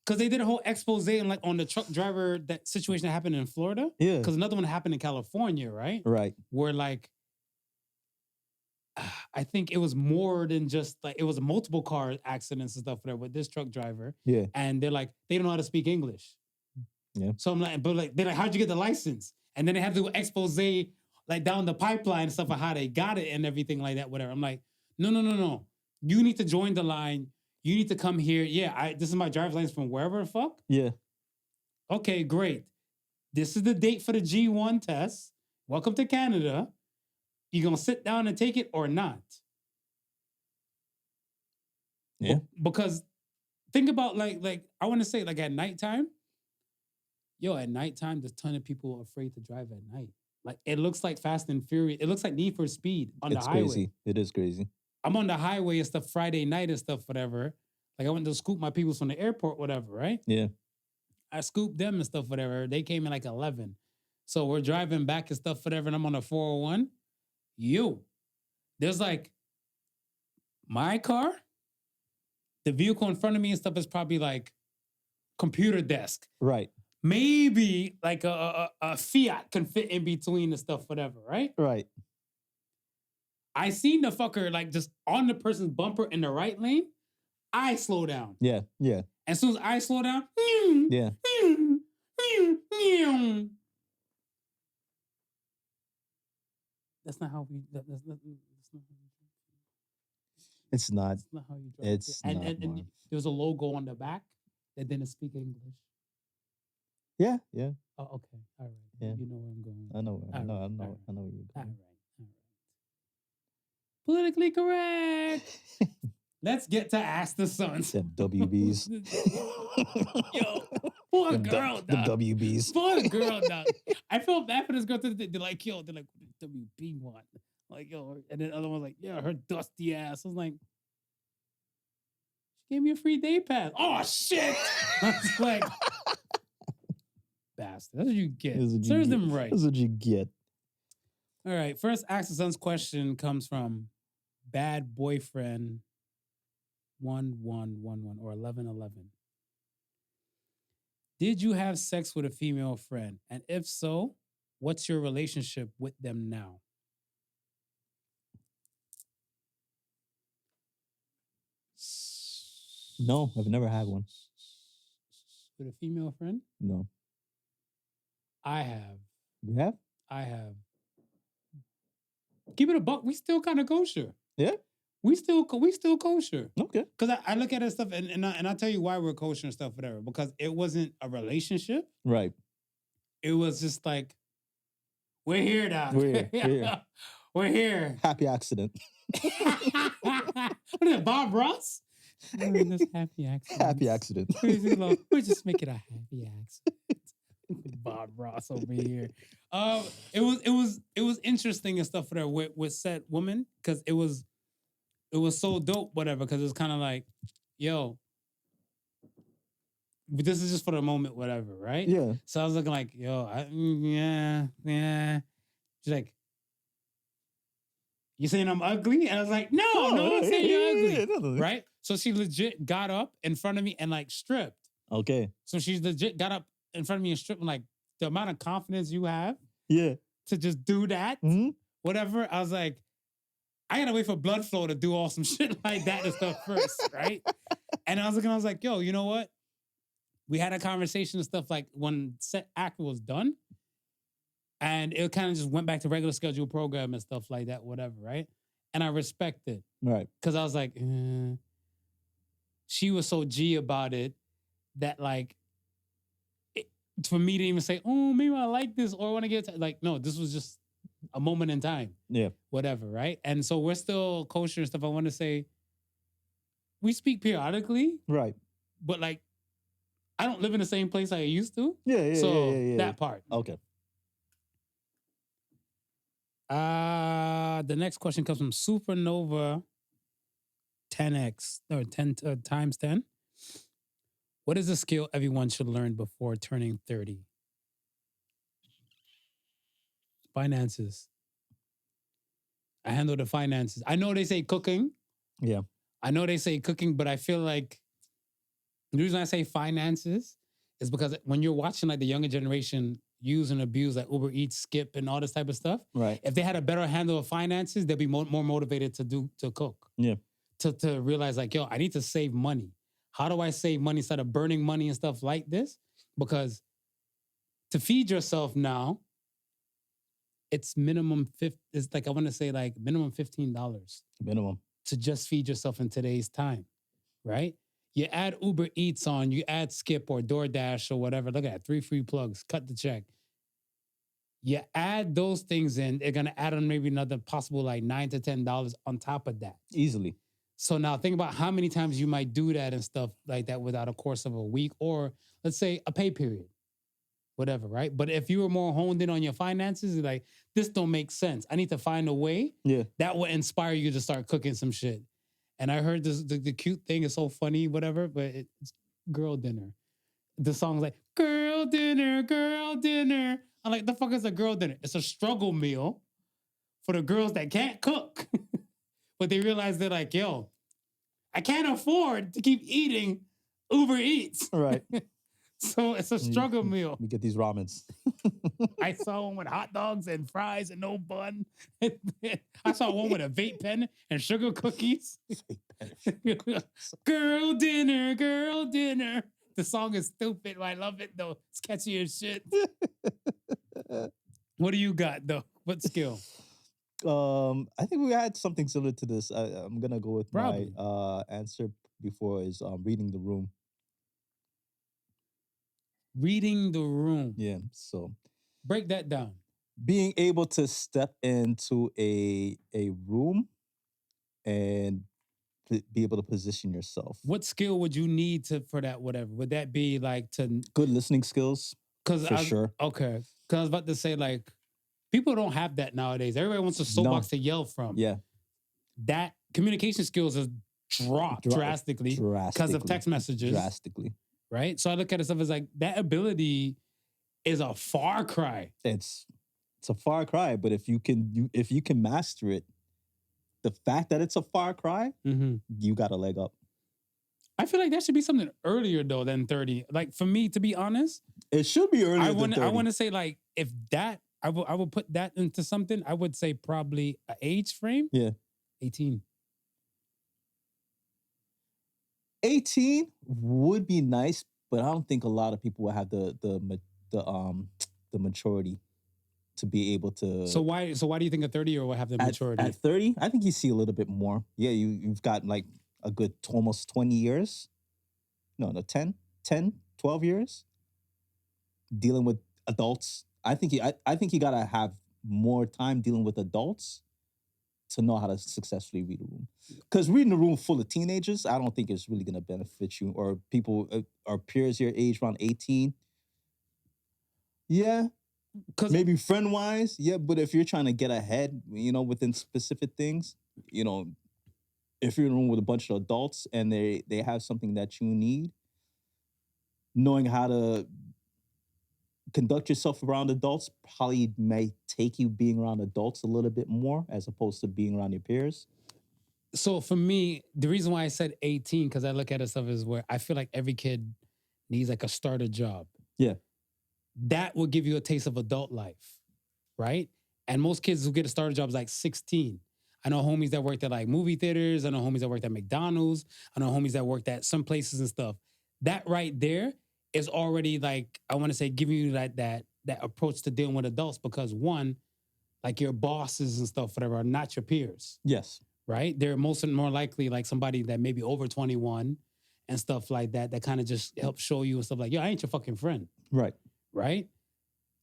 Because they did a whole expose on the truck driver, that situation that happened in Florida. Yeah. Because another one happened in California, right? Right. Where like, I think it was more than just like, it was multiple car accidents and stuff there with this truck driver. Yeah. And they're like, they don't know how to speak English. Yeah. So I'm like, but like, they're like, how'd you get the license? And then they have to do an expose like down the pipeline and stuff of how they got it and everything like that, whatever. I'm like, no. You need to join the line. You need to come here. Yeah, this is my driver's license from wherever the fuck. Yeah. Okay, great. This is the date for the G1 test. Welcome to Canada. You gonna sit down and take it or not? Yeah. Because think about like I want to say like at nighttime. At nighttime, there's a ton of people afraid to drive at night. Like, it looks like Fast and Furious. It looks like Need for Speed on the highway. It's crazy. It is crazy. I'm on the highway and stuff Friday night and stuff, whatever. Like, I went to scoop my people from the airport, whatever, right? Yeah. I scooped them and stuff, whatever. They came in like 11. So we're driving back and stuff, whatever, and I'm on a 401. There's like my car, the vehicle in front of me and stuff is probably like computer desk. Right. Maybe like a Fiat can fit in between and stuff, whatever, right? Right. I seen the fucker like just on the person's bumper in the right lane. I slow down. Yeah. As soon as I slow down, yeah. That's not how we. That's not how we It's not. That's not how you drive. And there was a logo on the back that didn't speak English. Yeah. Oh, okay. All right. Yeah. You know where I'm going. I know where you're going. All right. Politically correct. Let's get to Ask the Sons. Them WBs. Yo, poor girl, the WBs. Poor girl, dog. I felt bad for this girl. They're like, WB one. Like, yo, and then the other one's like, yeah, her dusty ass. I was like, she gave me a free day pass. Oh, shit. I was like, bastard. That's what you get. Serves them right. That's what you get. All right. First Ask the Sons question comes from Bad Boyfriend 1111 or 1111. Did you have sex with a female friend? And if so, what's your relationship with them now? No, I've never had one. With a female friend? No. I have. You have? I have. Keep it a buck. We still kind of kosher. Yeah. We still kosher. Okay. Because I look at it stuff and I'll tell you why we're kosher and stuff, whatever. Because it wasn't a relationship. Right. It was just like, we're here now. We're here. We're here. Happy accident. What is it, Bob Ross? We're in this happy accident. Happy accident. We're just making a happy accident. Bob Ross over here. It was interesting and stuff for that with said woman, because it was so dope, whatever, because it was kind of like, yo, this is just for the moment, whatever, right? Yeah. So I was looking like, yo, yeah. She's like, you saying I'm ugly? And I was like, no, I'm not saying you're ugly, right? So she legit got up in front of me and like stripped. Okay. So she's legit got up in front of me and stripped. And like, the amount of confidence you have, to just do that, whatever. I was like, I gotta wait for blood flow to do all some shit like that and stuff first, right? And I was like, yo, you know what? We had a conversation and stuff like when set act was done, and it kind of just went back to regular schedule program and stuff like that, whatever, right? And I respect it. Right. Because I was like, she was so G about it that like, for me to even say, oh, maybe I like this or I want to get like, no, this was just a moment in time. Yeah. Whatever, right? And so we're still kosher and stuff. I want to say, we speak periodically. Right. But like, I don't live in the same place I used to. Yeah. So that part. Okay. The next question comes from Supernova 10x or 10 times 10. What is a skill everyone should learn before turning 30? Finances. I handle the finances. I know they say cooking. Yeah. I know they say cooking, but I feel like the reason I say finances is because when you're watching like the younger generation use and abuse like Uber Eats, Skip, and all this type of stuff, right? If they had a better handle of finances, they'd be more motivated to cook. Yeah. To realize like, yo, I need to save money. How do I save money instead of burning money and stuff like this? Because to feed yourself now, it's minimum it's like I want to say like minimum $15. Minimum. To just feed yourself in today's time, right? You add Uber Eats on, you add Skip or DoorDash or whatever. Look at that, 3 free plugs, cut the check. You add those things in, they're gonna add on maybe another possible like $9 to $10 on top of that. Easily. So now think about how many times you might do that and stuff like that without a course of a week or let's say a pay period, whatever, right? But if you were more honed in on your finances, like this don't make sense. I need to find a way that will inspire you to start cooking some shit. And I heard this, the cute thing is so funny, whatever, but it's girl dinner. The song's like, girl dinner, girl dinner. I'm like, the fuck is a girl dinner? It's a struggle meal for the girls that can't cook. But they realize they're like, yo, I can't afford to keep eating Uber Eats. Right. So it's a struggle meal. We get these ramens. I saw one with hot dogs and fries and no bun. I saw one with a vape pen and sugar cookies. Girl dinner, girl dinner. The song is stupid, but I love it though. It's catchy as shit. What do you got though? What skill? I think we had something similar to this. I'm gonna go with Probably. my answer before is reading the room. Reading the room. Yeah. So break that down. Being able to step into a room and be able to position yourself. What skill would you need for that? Whatever would that be like? To good listening skills. For sure. Okay. Because I was about to say like. People don't have that nowadays. Everybody wants a soapbox to yell from. Yeah. That communication skills have dropped drastically because of text messages. Drastically. Right? So I look at it stuff as like that ability is a far cry. It's a far cry, but if you can master it, the fact that it's a far cry, you got a leg up. I feel like that should be something earlier though than 30. Like for me, to be honest, it should be earlier than 30. I want to say like if that I will put that into something. I would say probably an age frame. Yeah. 18. 18 would be nice, but I don't think a lot of people will have the maturity to be able to. So why do you think a 30-year-old will have the maturity? At 30, I think you see a little bit more. Yeah, you've got like a good almost 20 years. No, 10, 12 years dealing with adults. I think you gotta have more time dealing with adults to know how to successfully read a room. Because reading a room full of teenagers, I don't think it's really gonna benefit you or people or peers your age around 18. Yeah, maybe friend wise, yeah. But if you're trying to get ahead, within specific things, if you're in a room with a bunch of adults and they have something that you need, knowing how to conduct yourself around adults probably may take you being around adults a little bit more as opposed to being around your peers. So for me, the reason why I said 18, because I look at it stuff is where I feel like every kid needs like a starter job. Yeah. That will give you a taste of adult life, right? And most kids who get a starter job is like 16. I know homies that worked at like movie theaters. I know homies that worked at McDonald's. I know homies that worked at some places and stuff. That right there is already like, I want to say, giving you that approach to dealing with adults because one, like your bosses and stuff, whatever, are not your peers. Yes. Right? They're most and more likely like somebody that may be over 21 and stuff like that kind of just helps show you and stuff like, yo, I ain't your fucking friend. Right. Right?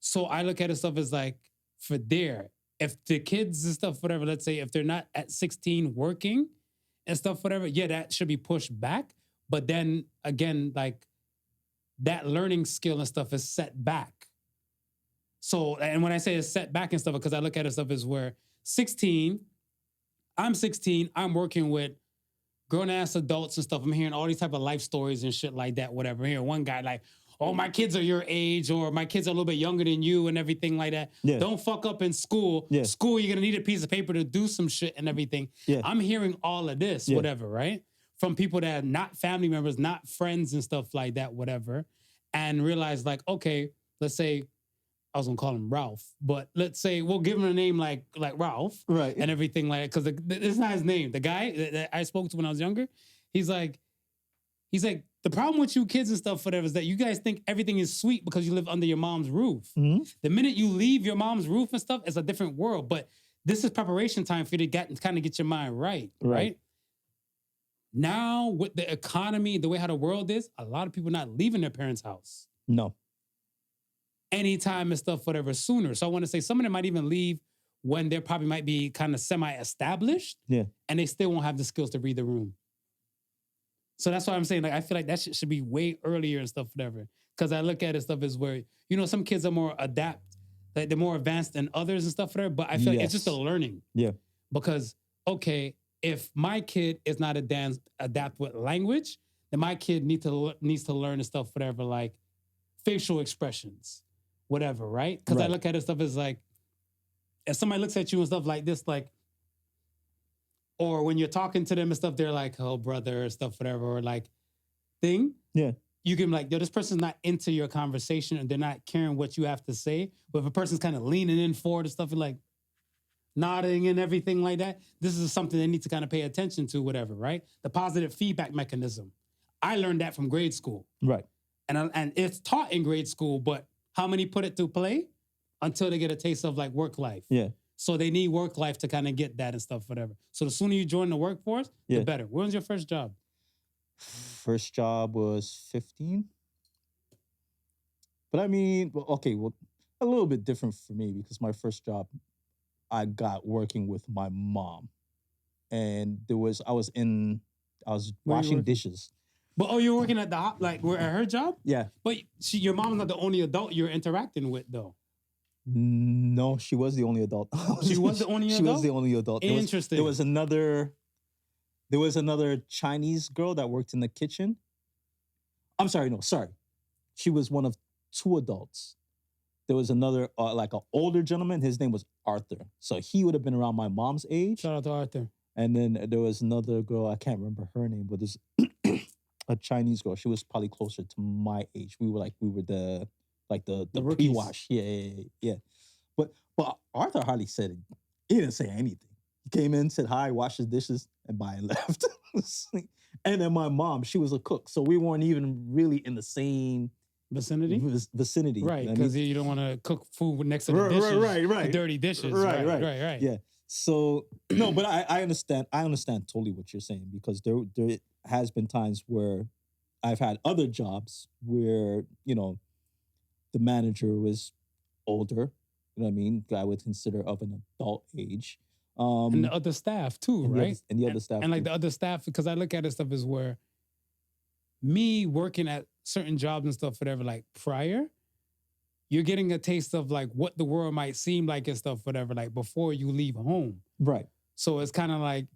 So I look at it stuff as like, for there, if the kids and stuff, whatever, let's say if they're not at 16 working and stuff, whatever, yeah, that should be pushed back. But then again, like that learning skill and stuff is set back. So, and when I say it's set back and stuff, because I look at it stuff as where I'm 16, I'm working with grown-ass adults and stuff. I'm hearing all these type of life stories and shit like that, whatever. I'm hearing one guy like, oh, my kids are your age, or my kids are a little bit younger than you and everything like that. Yeah. Don't fuck up in school. Yeah. School, you're going to need a piece of paper to do some shit and everything. Yeah. I'm hearing all of this, whatever, right? From people that are not family members, not friends and stuff like that, whatever. And realize like, okay, let's say, I was gonna call him Ralph, but let's say we'll give him a name like Ralph, right? And everything like that, because it's not his name. The guy that I spoke to when I was younger, he's like, the problem with you kids and stuff, whatever, is that you guys think everything is sweet because you live under your mom's roof. Mm-hmm. The minute you leave your mom's roof and stuff, it's a different world. But this is preparation time for you to kind of get your mind right? Now with the economy, the way how the world is, a lot of people not leaving their parents' house. No. Anytime and stuff, whatever, sooner. So I want to say some of them might even leave when they probably might be kind of semi-established. Yeah. And they still won't have the skills to read the room. So that's why I'm saying, like, I feel like that shit should be way earlier and stuff, whatever. Because I look at it stuff as where, some kids are more like they're more advanced than others and stuff, whatever. But I feel like it's just a learning. Yeah. Because, okay, if my kid is not adapt with language, then my kid needs to learn and stuff, whatever, like facial expressions. Whatever, right? Because I look at it stuff as like, if somebody looks at you and stuff like this, like, or when you're talking to them and stuff, they're like, oh, brother, or stuff, whatever, or like, thing. Yeah. You can be like, yo, this person's not into your conversation and they're not caring what you have to say. But if a person's kind of leaning in forward and stuff and like nodding and everything like that, this is something they need to kind of pay attention to, whatever, right? The positive feedback mechanism. I learned that from grade school. Right. And it's taught in grade school, but how many put it to play until they get a taste of like work life? Yeah. So they need work life to kind of get that and stuff, whatever. So the sooner you join the workforce, the better. When was your first job? First job was 15. But I mean, a little bit different for me because my first job I got working with my mom. And I was washing dishes. But you were working at at her job? Yeah. But your mom's not the only adult you're interacting with, though. No, she was the only adult. She was the only adult? She was the only adult. Interesting. There was another Chinese girl that worked in the kitchen. I'm sorry, no, sorry. She was one of two adults. There was another, like an older gentleman. His name was Arthur. So he would have been around my mom's age. Shout out to Arthur. And then there was another girl, I can't remember her name, but this a Chinese girl. She was probably closer to my age. We were the pre-wash. Yeah. But Arthur hardly said it. He didn't say anything. He came in, said hi, washed his dishes, and bye and left. And then my mom, she was a cook. So we weren't even really in the same vicinity, vicinity. right? I mean, Because you don't want to cook food next to the dishes, right, the dirty dishes, right. Yeah. So no, but I understand. I understand totally what you're saying, because there has been times where I've had other jobs where, you know, the manager was older. You know what I mean? I would consider of an adult age. And the other staff too, right? And the other staff. And like too. the other staff, because I look at it stuff as where me working at certain jobs and stuff, whatever, like prior, you're getting a taste of like what the world might seem like and stuff, whatever, like before you leave home. Right. So it's kind of like,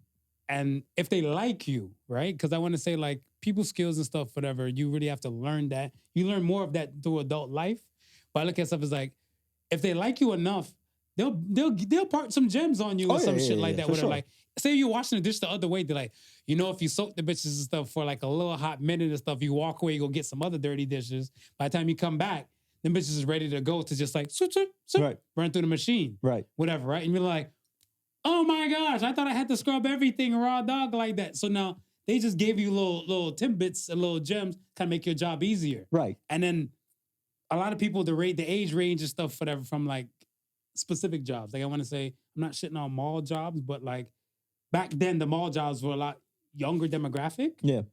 and if they like you, right? Because I want to say like people skills and stuff, whatever, you really have to learn that. You learn more of that through adult life. But I look at stuff as like, if they like you enough, they'll part some gems on you or some shit like that. Whatever. Sure. Like, say you're washing the dish the other way, they're like, you know, if you soak the bitches and stuff for like a little hot minute and stuff, you walk away, you go get some other dirty dishes. By the time you come back, them bitches is ready to go to just like right. run through the machine. Right. Whatever, right? And you're like, oh my gosh, I thought I had to scrub everything raw dog like that. So now they just gave you little tidbits and little gems, kind of make your job easier. Right. And then a lot of people, the age range and stuff, whatever, from like specific jobs. Like I want to say, I'm not shitting on mall jobs, but like back then the mall jobs were a lot younger demographic. Yeah.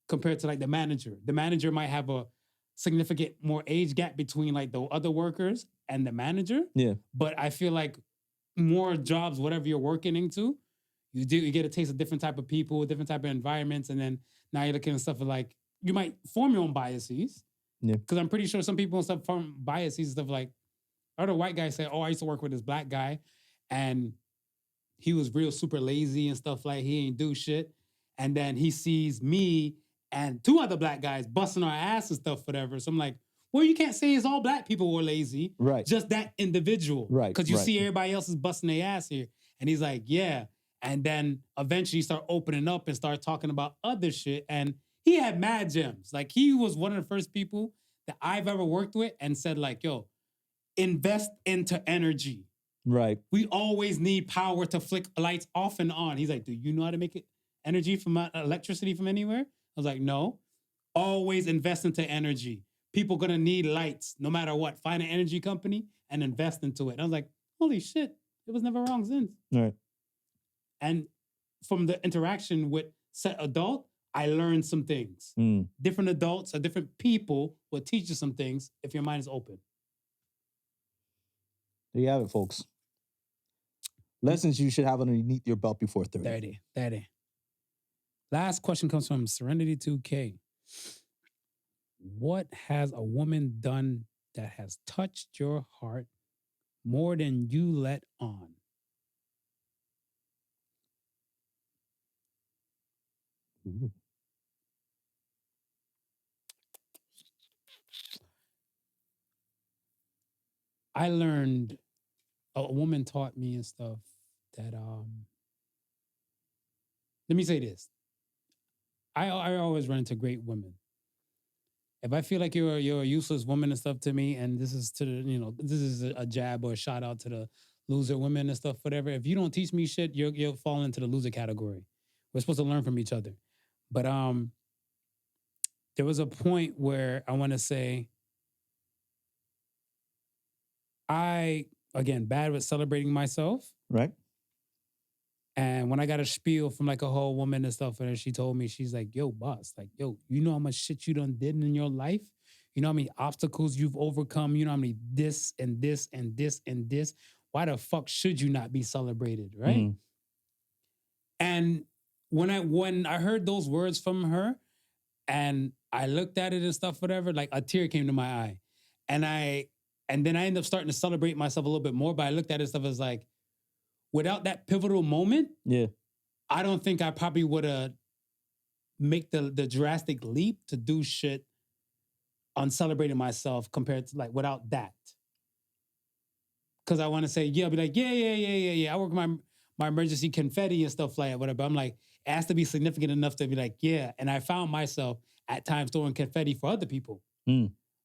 Compared to like the manager. The manager might have a significant more age gap between like the other workers and the manager. Yeah. But I feel like more jobs, whatever you're working into, you get a taste of different type of people, different type of environments. And then now you're looking at stuff like, you might form your own biases. Yeah. Because I'm pretty sure some people and stuff form biases and stuff like, I heard a white guy say, oh, I used to work with this black guy and he was real super lazy and stuff like he ain't do shit. And then he sees me and two other black guys busting our ass and stuff, whatever. So I'm like, well, you can't say it's all black people were lazy. Right. Just that individual. Right. Because you see everybody else is busting their ass here. And he's like, yeah. And then eventually start opening up and start talking about other shit. And he had mad gems. Like he was one of the first people that I've ever worked with and said like, yo, invest into energy. Right. We always need power to flick lights off and on. He's like, do you know how to make it energy from electricity from anywhere? I was like, no. Always invest into energy. People gonna need lights no matter what. Find an energy company and invest into it. And I was like, holy shit, it was never wrong since. Right. And from the interaction with said adult, I learned some things. Different adults or different people will teach you some things if your mind is open. There you have it, folks. Lessons you should have underneath your belt before 30. 30. Last question comes from Serenity 2K. What has a woman done that has touched your heart more than you let on? Ooh. I learned, a woman taught me and stuff that, let me say this. I always run into great women. If I feel like you're a useless woman and stuff to me, and this is to the, this is a jab or a shout out to the loser women and stuff, whatever. If you don't teach me shit, you'll fall into the loser category. We're supposed to learn from each other. But there was a point where I want to say, again, bad with celebrating myself. Right. And when I got a spiel from like a whole woman and stuff, and she told me, she's like, yo, boss, like, yo, you know how much shit you done did in your life? You know how many obstacles you've overcome? You know how many this and this and this and this? Why the fuck should you not be celebrated, right? Mm-hmm. And when I heard those words from her and I looked at it and stuff, whatever, like a tear came to my eye. And then I ended up starting to celebrate myself a little bit more, but I looked at it and stuff as like, without that pivotal moment, I don't think I probably would have make the drastic leap to do shit on celebrating myself compared to like without that. Because I want to say, I'll be like, yeah. I work my emergency confetti and stuff like that, whatever. I'm like, it has to be significant enough to be like, yeah. And I found myself at times throwing confetti for other people,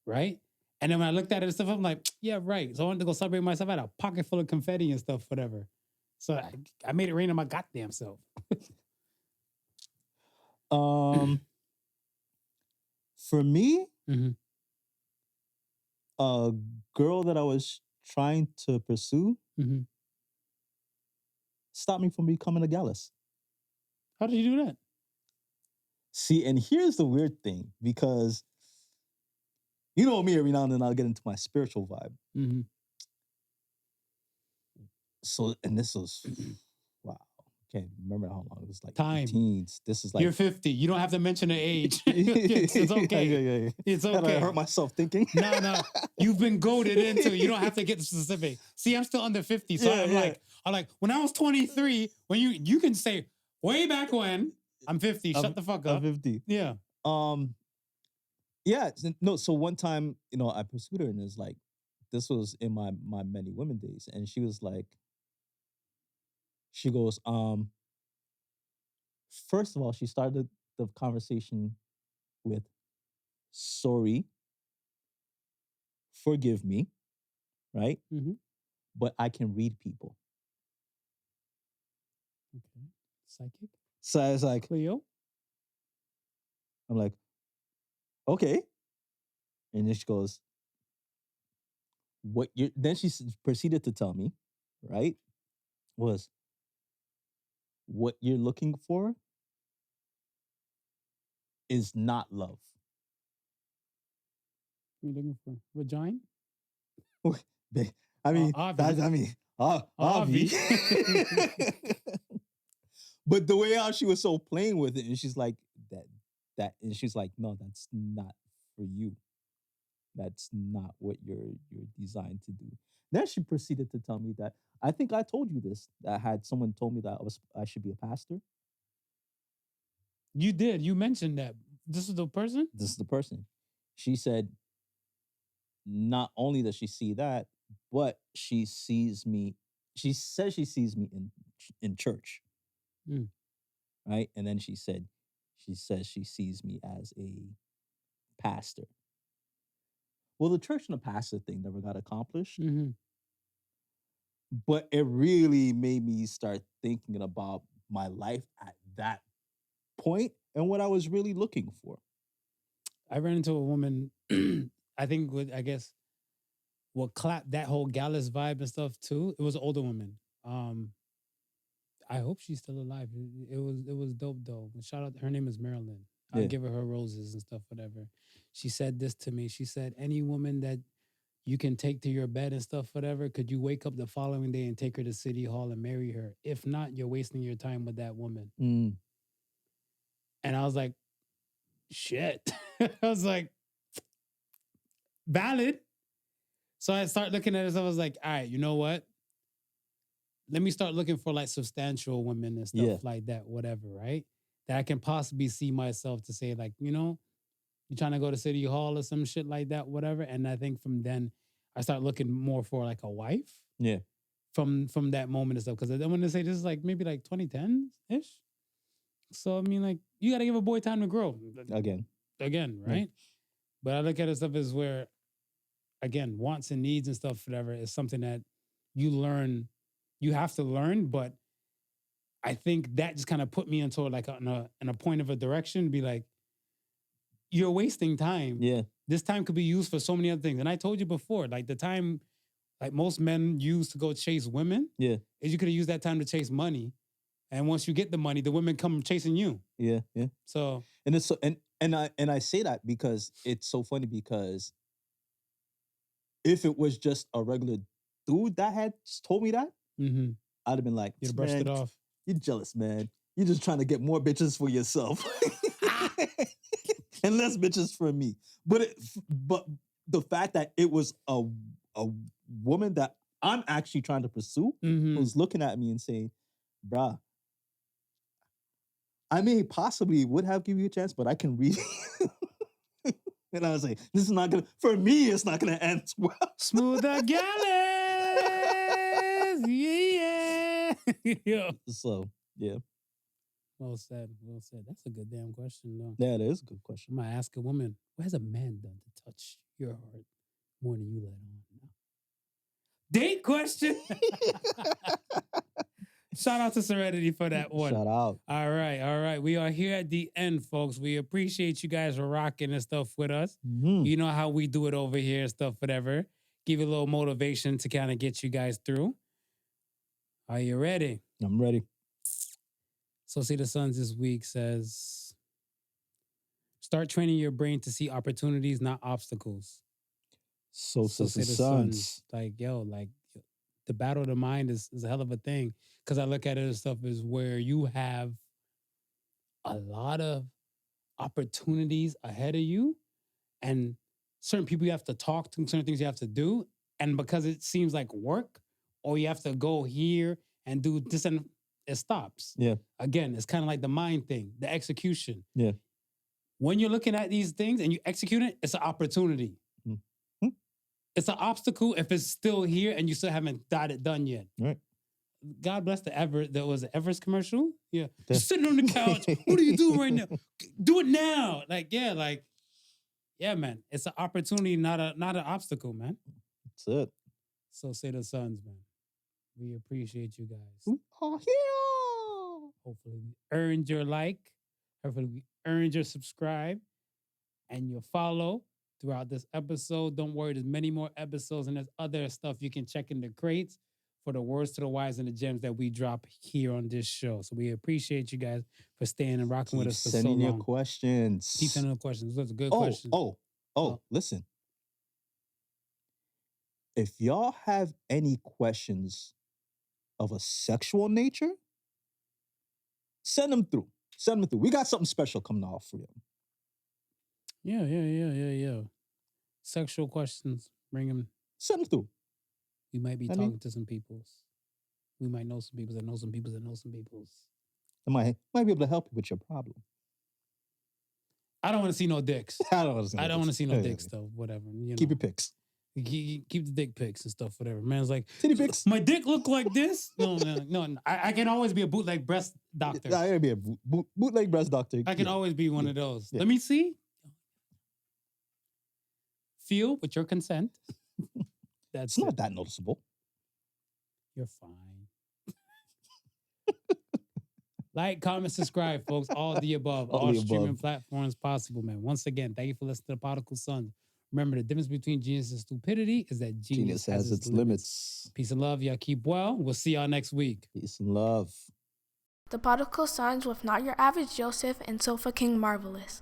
right? And then when I looked at it and stuff, I'm like, yeah, right. So I wanted to go celebrate myself. I had a pocket full of confetti and stuff, whatever. So I made it rain on my goddamn self. For me, a girl that I was trying to pursue Mhm. stopped me from becoming a gallus. How did you do that? See, and here's the weird thing, because you know me, every now and then I'll get into my spiritual vibe. Mhm. So, and this was, wow, can't remember how long it was, like Time. teens. This is like You're 50. You don't have to mention the age. it's okay. Yeah. It's Had I okay. hurt myself thinking? No. You've been goaded into. You don't have to get specific. See, I'm still under 50. So Yeah, I'm like, when I was 23, when you can say way back when, I'm 50. Shut the fuck up. I'm 50. Yeah. Yeah. No, so one time, I pursued her, and it's like, this was in my many women days, and she was like, she goes, first of all, she started the conversation with, sorry, forgive me, right? Mhm. But I can read people. Okay. Psychic. So I was like, Cleo. I'm like, okay. And then she goes, then she proceeded to tell me, right, was, what you're looking for is not love. What are you looking for? Vagina? I mean, Avi. Avi. But the way how she was so plain with it, and she's like, and she's like, no, that's not for you. That's not what you're designed to do. Then she proceeded to tell me that, I think I told you this, that had someone told me that I should be a pastor. You did. You mentioned that. This is the person? This is the person. She said, not only does she see that, but she sees me. She says she sees me in church, Mm. right? And then she says she sees me as a pastor. Well, the church and the pastor thing never got accomplished, Mm-hmm. but it really made me start thinking about my life at that point and what I was really looking for. I ran into a woman, I think what clapped that whole gallus vibe and stuff too. It was an older woman. I hope she's still alive. It was dope though. Shout out, her name is Marilyn. I'll give her roses and stuff, whatever. She said this to me. She said, any woman that you can take to your bed and stuff, whatever, could you wake up the following day and take her to City Hall and marry her? If not, you're wasting your time with that woman. Mm. And I was like, shit. I was like, valid. So I start looking at it. I was like, all right, you know what? Let me start looking for like substantial women and stuff like that, whatever, right? That I can possibly see myself to say, like, you're trying to go to City Hall or some shit like that, whatever. And I think from then I start looking more for like a wife. Yeah. From that moment and stuff. Because I want to say this is like maybe like 2010-ish. So I mean, like, you gotta give a boy time to grow. Again, right? Yeah. But I look at it stuff as where, again, wants and needs and stuff, whatever, is something that you learn. You have to learn, but I think that just kind of put me into like in a point of a direction, be like, you're wasting time. Yeah. This time could be used for so many other things. And I told you before, like the time like most men use to go chase women, is you could have used that time to chase money. And once you get the money, the women come chasing you. Yeah. So and it's so and I say that because it's so funny, because if it was just a regular dude that had told me that, I'd have been like, you'd brushed it off. You're jealous, man. You're just trying to get more bitches for yourself. And less bitches for me. But the fact that it was a woman that I'm actually trying to pursue, who's looking at me and saying, bruh, I may possibly would have given you a chance, but I can read. And I was like, this is not gonna, for me, it's not gonna end well. Smooth the gallus. Yeah. So, yeah. Well said. That's a good damn question, though. Yeah, it is a good question. I'm gonna ask a woman, what has a man done to touch your heart more than you let on? Date question. Shout out to Serenity for that one. Shout out. All right. We are here at the end, folks. We appreciate you guys for rocking and stuff with us. Mhm. You know how we do it over here and stuff, whatever. Give you a little motivation to kind of get you guys through. Are you ready? I'm ready. So See the Suns this week says, start training your brain to see opportunities, not obstacles. So says the Suns. Like, the battle of the mind is a hell of a thing. Because I look at it as stuff is where you have a lot of opportunities ahead of you, and certain people you have to talk to, certain things you have to do. And because it seems like work, or you have to go here and do this, and it stops. Yeah. Again, it's kind of like the mind thing, the execution. Yeah. When you're looking at these things and you execute it, it's an opportunity. Mm-hmm. It's an obstacle if it's still here and you still haven't got it done yet. Right. God bless there was an Everest commercial. Yeah. You're sitting on the couch. What are you doing right now? Do it now. Yeah, man. It's an opportunity, not an obstacle, man. That's it. So say the Suns, man. We appreciate you guys. We are here. Hopefully we earned your like. Hopefully we earned your subscribe and your follow throughout this episode. Don't worry, there's many more episodes and there's other stuff you can check in the crates for the words to the wise and the gems that we drop here on this show. So we appreciate you guys for staying and rocking with us for so long. Sending your questions. Keep sending your questions. Those are good questions. Listen. If y'all have any questions of a sexual nature, send them through. We got something special coming off for you. Yeah. Sexual questions, bring them. Send them through. We might be talking to some peoples. We might know some people that know some people that know some peoples. I might be able to help you with your problem. I don't want to see no dicks. I don't want to see no dicks, though. Whatever. Keep your pics. Keep the dick pics and stuff, whatever. Man's like, titty pics. My dick look like this? No. I can always be a bootleg breast doctor. I gotta be a bootleg breast doctor. I can always be one of those. Yeah. Let me see. Feel with your consent. It's not that noticeable. You're fine. Like, comment, subscribe, folks. All the above. All streaming platforms possible, man. Once again, thank you for listening to Podical Sons. Remember, the difference between genius and stupidity is that genius has its limits. Peace and love. Y'all keep well. We'll see y'all next week. Peace and love. The Podical Sons with Not Your Average Joseph and Sofa King Marvelous.